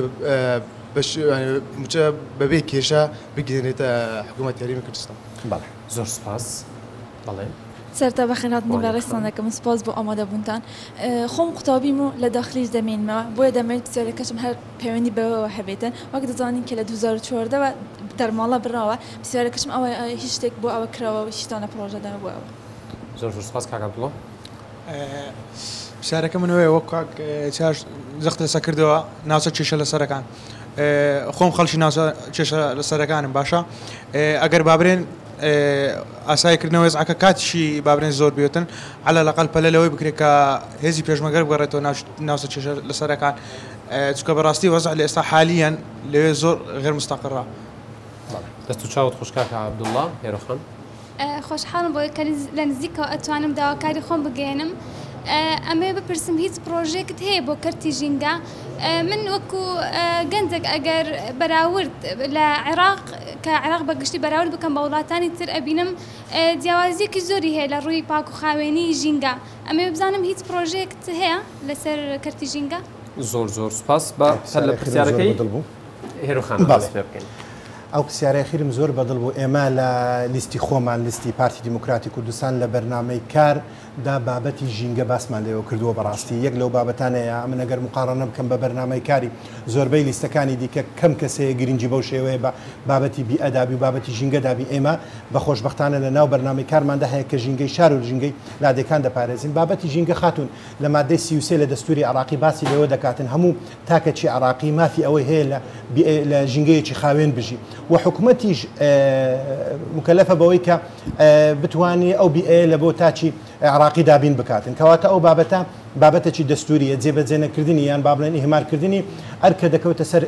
بەبێ کێشە بگەێنێتە حکوومەتی هەرێمی کوردستان. بەڵێ زۆر سپاس. بەڵێ سەرتا بەخێناتنی بە ڕێستان دەکەم سپاس بۆ ئامادەبوونتان خۆم قوتابیم و لە داخلیش دەمێنمەوە بۆیە دەمێت پرسیارەکەشم هەر پەیوەندی بەوەوە هەبێتن وەک دەزانین کە لە 2014 دەرماڵە براوە پرسیارەکەشم ئەوە هیچ شتێک بۆ ئەوە کراوە و هیچتانە پرۆژەدا بۆ ئەوە. زۆر سپاس کاک عەبدوڵڵا. پرسیارەکە منەوەی وەک کاک چاش زەخت لەسەر کردەوە ناوچە کێشە لە سەرەکان خۆم خەڵکی ناوچە کێشە لە سەرەکانم باشە ئەگەر بابرێن ئاساییکردنەوەی زعکە کاتیشی بابرێن زۆر بێتن على لەقل پەلە لەوەی بکرێت کە هێزی پێشمەگەر بگەڕێتەوە ناوچە کێشە لە سەرەکان چونکە بەڕاستی وەزع لە ئێستا حالیان لەوێ زۆر غێر مستەقڕە. دەست و چاوت خۆش کاکە عەبدوڵڵا هێرۆخان. خۆشحاڵم بۆ لە نزیکەوە ئەتوانم داواکاری خۆم بگەێنم ئەمێ بپرسم هیچ پرۆژێکت هەیە بۆ کەرتی ژینگە من وەکو گەنجێک ئەگەر بەراورد لە عێراق کە عێراق بەگشتی بەراورد بکەم بە وڵاتانی تر ئەبینم جیاوازیەکی زۆری هەیە لە ڕووی پاک و خاوێنی ژینگە ئەمێ بزانم هیچ پرۆژێکت هەیە لەسەر کەرتی ژینگە زۆر زۆر سپاس بە لە پرسیارەکەی هێروخان باس پێ بکەین. ئەو پرسیارەی خیرم زۆر بەدڵ بوو ئێمە لە لیستی خۆمان لیستی پارتی دیموکراتی کوردستان لە بەرنامەی کار دا بابەتی ژینگە باسمان لێەوە کردووە بەڕاستی یەک لەو بابەتانەیە ئەمە ئەگەر مقارنە بکەم بە بەرنامەی کاری زۆربەی لیستەکانی دیکە کەم کەسەیە گرنگی بەو شێوەیە بە بابەتی بیئەدابی و بابەتی ژینگەدابی ئێمە بە خۆشبەختانە لە ناو بەرنامەی کارماندا هەیە کە ژینگەی شار و ژینگەی لادەکان دەپارێزین بابەتی ژینگە خاتون لە مادەی 33 لە دەستوری عراقی باسی لەوە دەکاتن هەموو تاکەچی عراقی مافی ئەوەی هەیە لە ژینگەیەکی خاوێن بژی و حکوومەتیش مکلفە بەوەی کە بتوانێت ئەو بیئە لە بۆ تاچی عراقی دابین بکاتن کەواتە ئەو بابەتێکی دەستوریە جێبەجێنەکردنی یان با بڵێن ئیهمالکردنی ئەرکە دەکەوتە سەر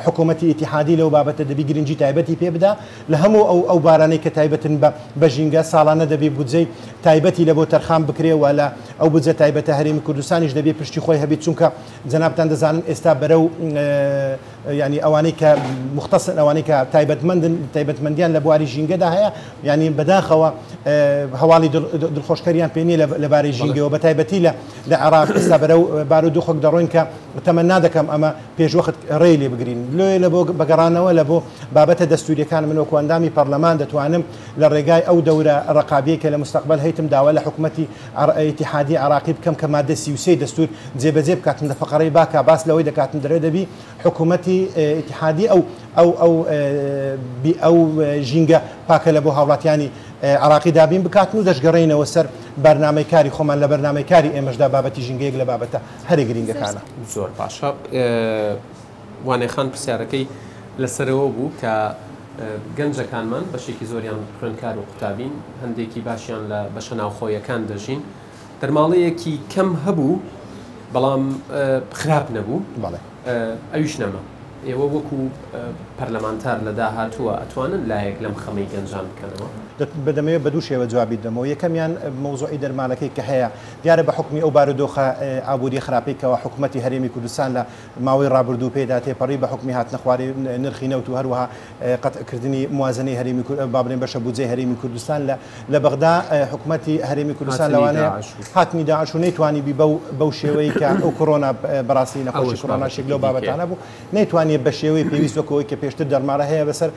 حکوومەتی ئیتیحادی لەو بابەتە دەبی گرنگی تایبەتی پێ بدا لە هەموو ئەو بارانەی کە تایبەتن بە ژینگە ساڵانە دەبی بودجەی تایبەتی لە بۆ تەرخان بکرێەوە لە ئەو بودجە تایبەتە هەرێمی کوردستانیش دەبێ پشتی خۆی هەبێت چونکە جەنابتان دەزانن ئێستا بەرەو ینی ئەوانەی کە مختصن ئەوانەی کە تایبەتمەندیان لە بواری ژینگەدا هەیە ینی بەداخەوە هەواڵی دڵخۆشکەریان پێنیە لەبارەی ژینگەوە بە تایبەتی لە عراق ئێستا بەرەو بارودۆ خۆک دەڕۆین کە تەمەنا دەکەم ئەمە پێشوەخت ڕێی لێ بگرین لێ لە بۆ بەگەڕانەوە لە بۆ بابەتە دەستوریەکان من وەکو ئەندامی پەرلەمان دەتوانم لە ڕێگای ئەو دەورە ڕقابیە کە لە مستقبل هەیتم داوا لە حکوومەتی ئیتیحادی عراقی بکەم کە مادە 33 دەستور جێبەجێ بکاتم لە فقرەی باکە باس لەوەی دەکاتم دەرێ دەبی حکوومەتی ئیتیحادی ئەو ژینگە پاکە لە بۆ هاوڵاتیانی عراقی دابین بکاتن و دەشگەڕێنەوە سەر بەرنامەی کاری خۆمان لە بەرنامەی کاری ئێمەشدا بابەتی ژینگەیەک لە بابەتە هەرێ گرنگەکانە زۆر باشە وانێخان پرسیارەکەی لەسەرەوە بوو کە گەنجەکانمان بەشێکی زۆریان خوێندکار و قوتابین هەندێکی باشیان لە بەشە ناوخۆیەکان دەژین دەرماڵەیەکی کەم هەبوو بەڵام خراپ نەبوو ئەویش نەما ئێوە وەکو پەرلەمانتار لە داهاتووە ئەتوانن لایەک لەم خەمەی گەنجان بکەنەوە بدەمەوێت بە دوو شێوە جوابی دەمەوە یەکەمیان مەوزوعی دەرمانەکەی کە هەیە دیارە بە حکمی ئەو بارودۆخە ئابووری خراپەیەوە حکوومەتی هەرێمی کوردستان لە ماوەی ڕابردوو پێدا تێپەڕی بە حکمی هاتنەخواری نرخی نەوت و هەروەها قەتکردنی موازنەی هەرێمی بابلێن بەشە بودجەی هەرێمی کوردستان لە بەغدا حکوومەتی هەرێمی کوردستان لەوانەیە هاتنی داعش و نەیتوانی بەو شێوەیە کە ئەو کۆرۆنا بەڕاستی نەخۆشی کۆرۆناشێک لەو بابەتانە بوو نەیتوانێت بە شێوەی پێویست وەکەوەی کە پێشتر دەرمارە هەیە بەسەر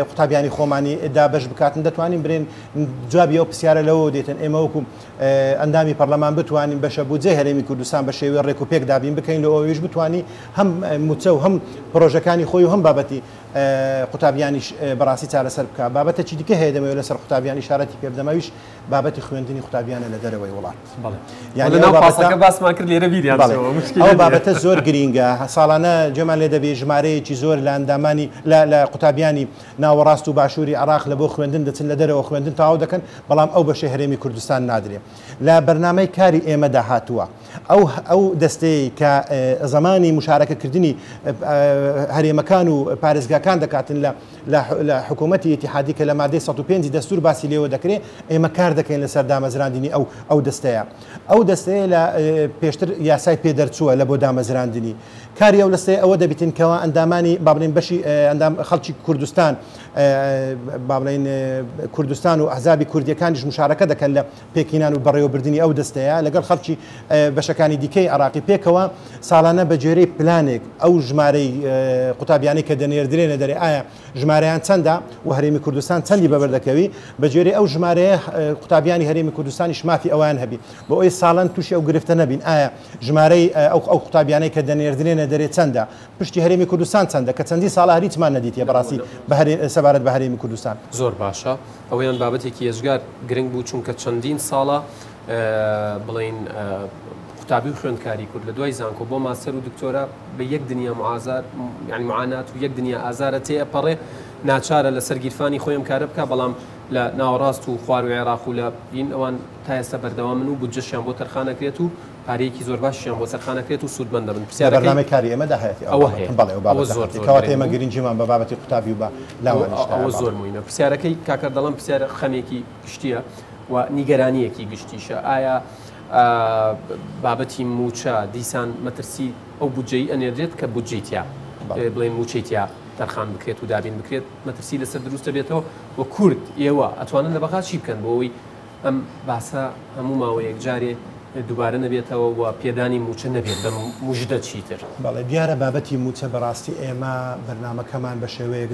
قوتابیانی خۆمانی دابش بکاتن دەتوانین برێن جوابی ئەو پرسیارە لەوە دێتن ئێمە وەکو ئەندامی پەرلەمان بتوانین بەشە بودجەی هەرێمی کوردستان بە شێوەی ڕێک و پێک دابین بکەین لەوەویش بتوانی هەم موچە و هەم پرۆژەکانی خۆی و هەم بابەتی قوتابیانیش بەڕاستی چارەسەر بکە بابەتە چی دیکە هەیە دەمەوێت لەسەر قوتابیانی شارەتی پێ بدەمەویش بابەتی خوێندنی قوتابیانە لە دەرەوەی وڵات ئەو بابەتە زۆر گرینگە ساڵانە جێمان لێ دەبێ ژمارەیەکی زۆر لە ئەندامانی لە قوتابیانی ناوەڕاست و باشووری عراق لە بۆ خوێندن دەچن لە دەرەوە خوێندن تاوا دەکەن بەڵام ئەو بەشەی هەرێمی کوردستان نادرێ لە بەرنامەی کاری ئێمەدا هاتووە ئەو دەستەی کە زمانی مشارەکەکردنی هەرێمەکان و پارێزگاکان دەکاتن لە حکوومەتی ئیتیحادی کە لە مادەی 105 دەستور باسی لێوە دەکرێت ئێمە کار دەکەین لەسەر دامەزراندنی ئەو دەستەیە لە پێشتر یاسای پێدەرچووە لە بۆ دامەزراندنی کاری ئەو لەستەیە ئەوە دەبیتن کەەوە ئەندامانی بابلین بەشی ئەندام خەڵکی کوردستان بابلین کوردستان و ئەحزابی کوردیەکانیش مشارەکە دەکەن لە پێکینان و بەڕێوەبردننی ئەو دەستەیە لەگەڵ خەڵکی بەشەکانی دیکەی عراقی پێکەوە ساڵانە بە جێرەی پلانێک ئەو ژمارەی قوتابیانی کە دەنێردرێنە دەرێ ئایا ژمارەیان چەندە و هەرێمی کوردستان چەندی بەبەردەکەوی بە جێرەی ئەو ژمارەیە قوتابیانی هەرێمی کوردستانیش مافی ئەویان هەبی بۆ ئەوی ساڵان تووشی ئەو گرفتە نەبین ئایا ژمارەی ئەو قوتابیانەی کە دەنێردرێنە دەرێ چەندە پشتی هەرێمی کوردستان چەندە کە چەندی ساڵ هەریچمان نەدیتە بەڕاستی سەبارەت بە هەرێمی کوردستان زۆر باشە ئەویان بابەتێکی ێژگار گرنگ بوو چونکە چەندین ساڵە بڵین قوتابی و خوێندکاری کورد لە دوای زانکۆ بۆ ماستەر و دکتۆرە بە یەک دنیا معازار یعنی معانات و یەک دنیا ئازارە تێپەڕێ ناچارە لە سەرگیرفانی خۆیان کارە بکە بەڵام لە ناوەڕاست و خوار و عێراق و لە بین ئەوان تا ئێستا بەردەوام من و بودجەشیان بۆ تەرخانەکرێت و پارەیەکی زۆر باشیان بۆ سەرخانەکرێت و سوودمەند دەبن بەرنامەی کاری ئێمەدا هەیە ئەوە هەیە ئێمە گرنگیمان بە بابەتی قوتابی و بە ئەوە زۆر موینە پرسیارەکەی کاکەر دەڵم پرسیارە خەمێکی گشتیە و نیگەرانیەکی گشتیشە ئایا بابەتی موچە دیسان مەترسی ئەو بودجەی ئەنێرێت کە بودجیتیا بڵێن موچیتیا دەرخان بکرێت و دابین بکرێت مەترسی لەسەر دروستە بێتەوە و کورد ئێوە ئەتوانن لە بەغا چی بکەن بۆەوەی ئەم باسە هەموو ماوەیەک جارێ دووبارە نەبێتەوە و پێدانی موچە نەبێت بە موژدە چیتر بەڵێ دیارە بابەتی موچە بەڕاستی ئێمە بەرنمەکەمان بە شێوەیەک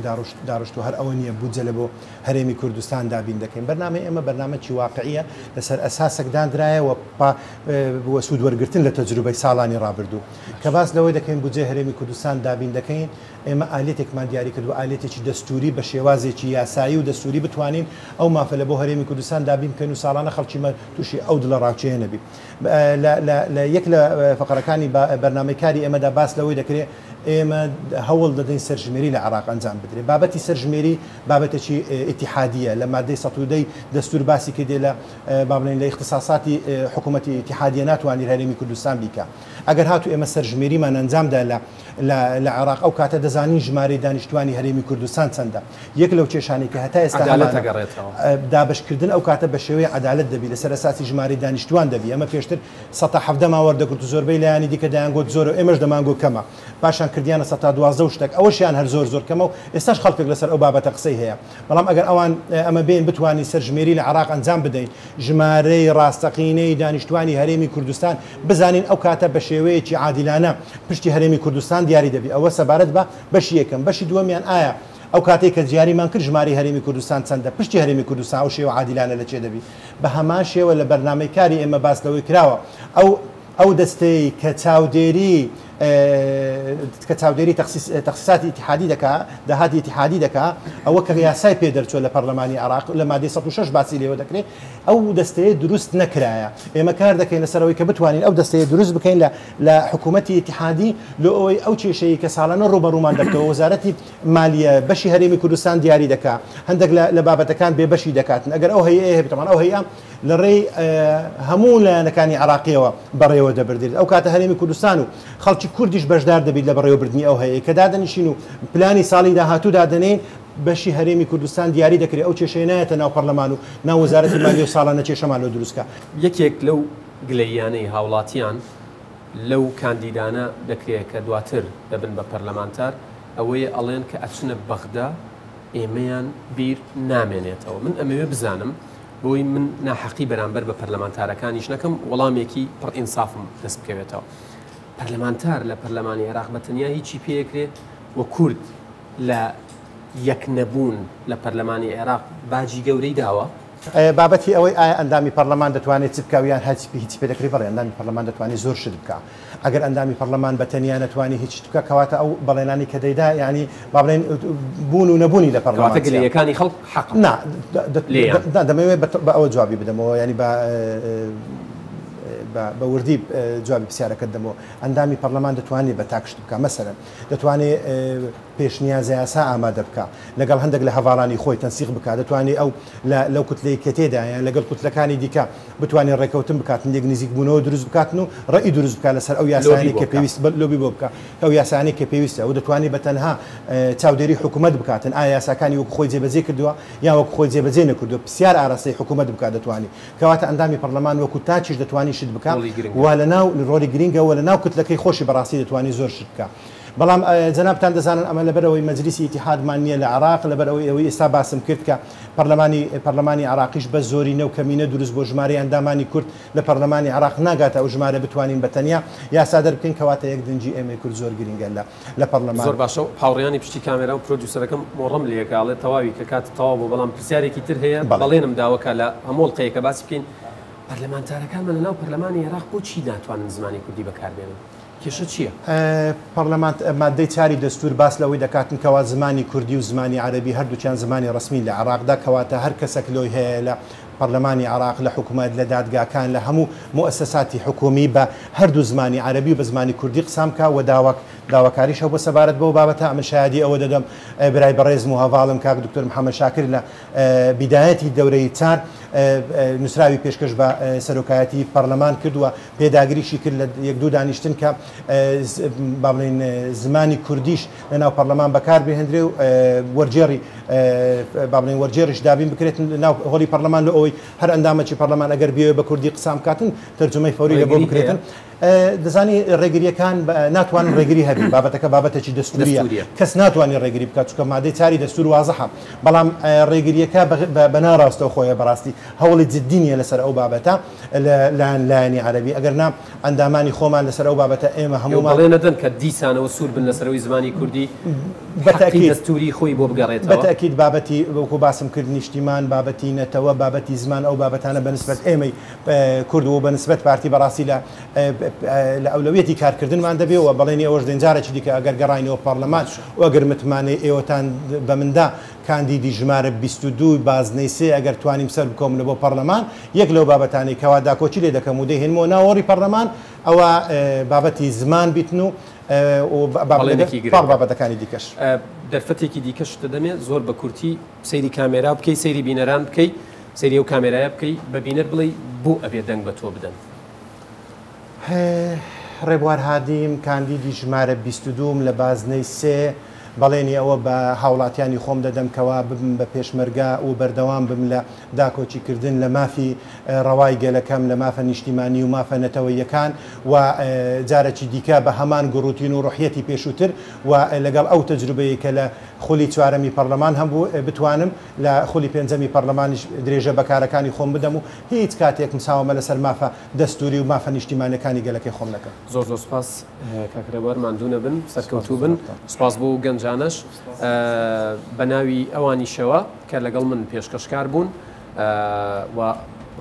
داڕشت و هەر ئەوە نییە بودجە لە بۆ هەرێمی کوردستان دابین دەکەین بەرنامە ئێمە بەرنامەی واقعیە لەسەر ئەساسێکدانرایەوە بۆ سوود وەرگرتن لە تەجروبەی ساڵانی ڕابردوو کە باس لەوەی دەکەین بودجێ هەرێمی کوردستان دابین دەکەین ئێمە ئالێتێکمان دیاری کردو ئالێتێکی دەستوری بە شێوازێکی یاسایی و دەستوری بتوانین ئەو مافە لە بۆ هەرێمی کوردستان دابین بکەین و ساڵانە خەڵکیمە تووشی ئەو دڵە ڕاوچەیە نەبی لە یەک لە فقرەکانی بەرنامەکاری ئێمەدا باس لەوەی دەکرێت ئێمە هەوڵ دەدەین سەرژمێری لە عراق ئەنجام بدرێت بابەتی سەرژمێری بابەتێکی ئیتیحادیە لە مادەی ١٠٠ دەستور باسی کردێ لە بابلین لە اختصاصاتی حکوومەتی ئیتیحادیە ناتوانانی هەرێمی کوردستان بیکە ئەگەر هاتو ئێمە سەرژمێریمان ئەنجامدا لە عراق ئەو کاتە دەزانین ژمارەی دانیشتوانی هەرێمی کوردستان چەندە یەک لەو کێشانێک کە هەتا ئێستا دابشکردن ئەو کاتە بە شێوەیە عەدالەت دەبی لەسەر ئەساسی ژمارەی دانیشتوان دەبی ئەمە پێشتر ١٧ ماوەردەگرت و زۆربەی لایانی دیکە دەیانگوت زۆر ئێمەش دەمانگۆ کەمە پاشان کردیانە ١١٢ شتێک ئەوەشیان هەر زۆر کەمە و ئێستاش خەڵکێک لەسەر ئەو بابەتە قسەی هەیە بەڵام ئەگەر ئەوان ئەمە بین بتوانین سەرژمێری لە عراق ئەنجام بدەین ژمارەی ڕاستەقینەی دانیشتوانی هەرێمی کوردستان بزانین ئەو کاتە بە شێوەیەکی عادیلانە پشتی هەرێمی کوردستان دیاری دەبی ئەوە سەبارەت بە بەشی یەکەم بەشی دووەمیان ئایا ئەو کاتێک کە جیاریمان کرد ژماری هەرێمی کوردستان چەندە پشتی هەرێمی کوردستان ئەو شێوە عادیلانە لە چێ دەبی بە هەمان شێوە لە بەرنامەی کاری ئێمە باس لەوەی کراوە ئەو دەستەی کە چاودێری تەخسیساتی ئیتیحادی دەکا داهاتی ئیتیحادی دەکا ئەوە کە یاسای پێدەرچۆ لە پەرلەمانی عراق لە مادەی 106 باسی لێوە دەکرێت ئەو دەستەیە دروست نەکرایە ئێمە کار دەکەین لەسەرەوەی کە بتوانین ئەو دەستەیە دروست بکەین لە حکوومەتی ئیتیحادی لە ئەوەی ئەو کێشەیە کە ساڵانە ڕوبەڕوومان دەکەوە وەزارەتی مالیە بەشی هەرێمی کوردستان دیاری دەکا هەندێک لە بابەتەکان بێبەشی دەکاتن ئەگەر ئەو هەیە بتەمان ئەو هەیە لە ڕێی هەموو لایەنەکانی عراقیەوە بەڕێوە دەبردێت ئەو کاتە هەرێمی کوردستان و خەڵکی کوردیش بەشدار دەبیت لە بەڕێوەبردننی ئەو هەیە کە دادەنیشین و پلانی ساڵی داهاتوو دادەنێن بەشی هەرێمی کوردستان دیاری دەکرێت ئەو کێشەیە نایەتە ناو پەرلەمان و ناو وەزارەتی مالیە و ساڵانە کێشەمان لە دروستکە یەکێک لەو گلەیانەی هاوڵاتیان لەو کاندیدانە دەکرێت کە دواتر دەبن بە پەرلەمانتار ئەوەیە ئەڵێن کە ئەچنە بەغدا ئێمەیان بیر نامێنێتەوە من ئەمەوێ بزانم بۆی من ناحەقی بەرامبەر بە پەرلەمانتارەکانیش نەکەم وەڵامێکی پڕ ئینسافم دەست بکەوێتەوە پەرلەمانتار لە پەرلەمانی عێراق بەتەنیا هیچی پێکرێت و کورد لە یەک نەبوون لە پەرلەمانی عێراق باجی گەورەی داوە بابەتی ئەوەی ئایا ئەندامی پەرلەمان دەتوانێت چ بکاویان هیچ پێ دەکری بڵێ ئەندامی پەرلەمان دەتوانێت زۆر شت بکە ئەگەر ئەندامی پەرلەمان بەتەنیا نەتوانێت هیچ بکە کەواتە ئەو بەڵێنانی کە دەیدا ینی با بڵێن بوون و نەبوونی لە پەرلەمان گلەیەکانی خەڵک حەق دەمەوێت بە ئەوە جوابی بدەمەوە ینی بە وردی جوابی پرسیارەکەت دەمەوە ئەندامی پەرلەمان دەتوانێت بە تاکشت بکە مەسەرەن دەتوانێت پێشنیازە یاسا ئامادە بکە لەگەڵ هەندێک لە هەواڵانی خۆی تەنسیق بکات دەتوانێت ئەو لەو کوتلەی کە تێدایان لەگەڵ کوتلەکانی دیکە بتوانێت ڕێکەوتن بکاتن یەک نزیک بوونەوە دروست بکاتن و ڕێی دروست بکات لەسەر ئەو یاسانی کە پێویست لۆبی بۆ بکە ئەو یاسانی کە پێویستە و دەتوانێت بە تەنها چاودێری حکوومەت بکاتن ئایا یاساکانی وەک خۆی جێبەجێ کردووە یا وەک خۆی جێبەجێ نەکردووە پرسیار ئاراستەی حکوومەت بکات دەتوانێت کەواتە ئەندامی پەرلەمان وەکو تاچیش دەتوانێت شت بکات وا لەناو ڕۆڵی گرنگەوە لەناو کوتلەکەی خۆشی بەڕاستی دەتوانێت زۆر شت بکات بەڵام جەنابتان دەزانن ئەمە لەبەرەوەی مەجلیسی ئیتیحادمان نییە لە عراق لەبەرەوەی ئەوەی ئێستا باسم کرد کە پەرلەمانی عراقیش بە زۆرینە و کەمینە دروست بۆ ژمارەی ئەندامانی کورد لە پەرلەمانی عراق ناگاتە ئەو ژمارە بتوانین بەتەنیا یاسا دەربکەین کەواتە یەک دەنجی ئێمە کورد زۆر گرنگە لە پەرلەمان زۆر باشە هاوڕێیانی پشتی کامێرا و پرۆدیوسەرەکەم مۆڕم لێکاڵێ تەواوی کە کات تەواو بۆ بەڵام پرسیارێکی تر هەیە بەڵێنم داوەکە لە هەموڵقەیەکە باسی بکەین پەرلەمانتارەکانمان لەناو پەرلەمانی عێراق بۆچی ناتوانن زمانی کوردی بەکاربێنن کێشە چییە؟ پەرلەمان مادەی 4 دەستور باس لەوەی دەکاتن کەوا زمانی کوردی و زمانی عەرەبی هەردووچیان زمانی ڕسمی لە عێراقدا کەواتە هەر کەسێک لۆی هەیە لە پەرلەمانی عێراق لە حکوومەت لە دادگاکان لە هەموو مؤسساتی حکومی بە هەردوو زمانی عەرەبی و بە زمانی کوردی قسام بکە و داواکاریش هەبوو سەبارەت بەو بابەتە ئەمە شایەدی ئەوە دەدەم برای بەڕێزم و هەواڵم کاک دکتۆر محەممەد شاکر لە بیدایەتی دەورەی 4 نووسراوی پێشکەش بە سەرۆکایەتی پەرلەمان کردووە پێداگریشی کرد لە یەک دوو دانیشتن کە با بڵێن زمانی کوردیش لەناو پەرلەمان بەکار بهێنرێ و وەرجێڕی با بڵێن وەرجێڕیش دابین بکرێت لەناو هۆڵی پەرلەمان لە ئەوەی هەر ئەندامەی پەرلەمان ئەگەر بێ بە کوردی قسام کاتن تەرجمەی فەوری لە بۆ بکرێتن دەزانی ڕێگریەکان ناتوانن ڕێگری هەبی بابەتەکە بابەتێکی دەستوریە کەس ناتوانانی ڕێگری بکات چکە مادەی چاری دەستور وازەحە بەڵام ڕێگریەکە بە ناڕاستەوە خۆیە بەڕاستی هەوڵی جددینیە لەسەر ئەو بابەتە لایەنی عەرەبی ئەگەر نا ئەندامانی خۆمان لەسەر ئەو بابەتە ئێمە هەمومان بڵێنەدەن کە دیسانەوە سوور بن لەسەرەوەی زمانی کوردی بەتاکید دەستوری خۆی بۆ بگەڕێتەوە بەتاکید بابەتی وەکو باسم کرد نیشتیمان بابەتی نەتەوە بابەتی زمان ئەو بابەتانە بەنسبەت ئێمەی کورد و بەنسبەت پارتی بەڕاستی لە ئەولەویەتی کارکردنمان دەبێەوە بەڵێنی ئەوەش دەنجارێکی دیکە ئەگەر گەڕینەوە پەرلەمان وەگەر متمانەی ئێوەتان بە مندا کاندیدی ژمارە 22 بازنەی سێ ئەگەر توانیم سەر بکۆم لە بۆ پەرلەمان یەک لەو بابەتانی کەوا داکۆچی لێ دەکەم و دەهێنمەوە ناوەڕی پەرلەمان ئەوە بابەتی زمان بیتن و بابەتەکانی دیکەش دەرفەتێکی دیکەش دەدەمێت زۆر بە کورتی سەیری کامێرا بکەی سەیری بینەران بکەی سەیری ئەو کامێرایە بکەی بە بینەر بڵێ بۆ ئەبێ دەنگ بە تۆ بدەن ڕێبوار هادیم کاندیدی ژمارە 22 لە بازنەی سێ بەڵێنی ئەوە بە هاوڵاتیانی خۆم دەدەمکەوە ببم بە پێشمەرگا و بەردەوام بم لە داکۆچیکردن لە مافی ڕەوای گەلەکەم لە مافە نیشتیمانی و مافە نەتەوەیەکان و جارێکی دیکە بە هەمان گوڕوتین و ڕحیەتی پێشووتر و لەگەڵ ئەو تەجروبەیە کە لە خولی چوارەمی پەرلەمان هەبوو بتوانم لە خولی پێنجەمی پەرلەمانیش درێژە بەکارەکانی خۆم بدەم و هیچ کاتێک مساومە لەسەر مافە دەستوری و مافە نیشتیمانەکانی گەلەکەی خۆم نەکەم زۆر زۆر سپاس کاکرێبەر ماندوونە بن سەرکەوتوو بن سپاس بۆ گەنجانەش بە ناوی ئەوانیشەوە کە لەگەڵ من پێشکەشکار بوون و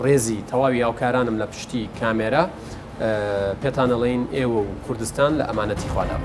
ڕێزی تەواوی هاوکارانم لە پشتی کامێرا پێتانەڵێین ئێوە و کوردستان لە ئەمانەتی خوادا.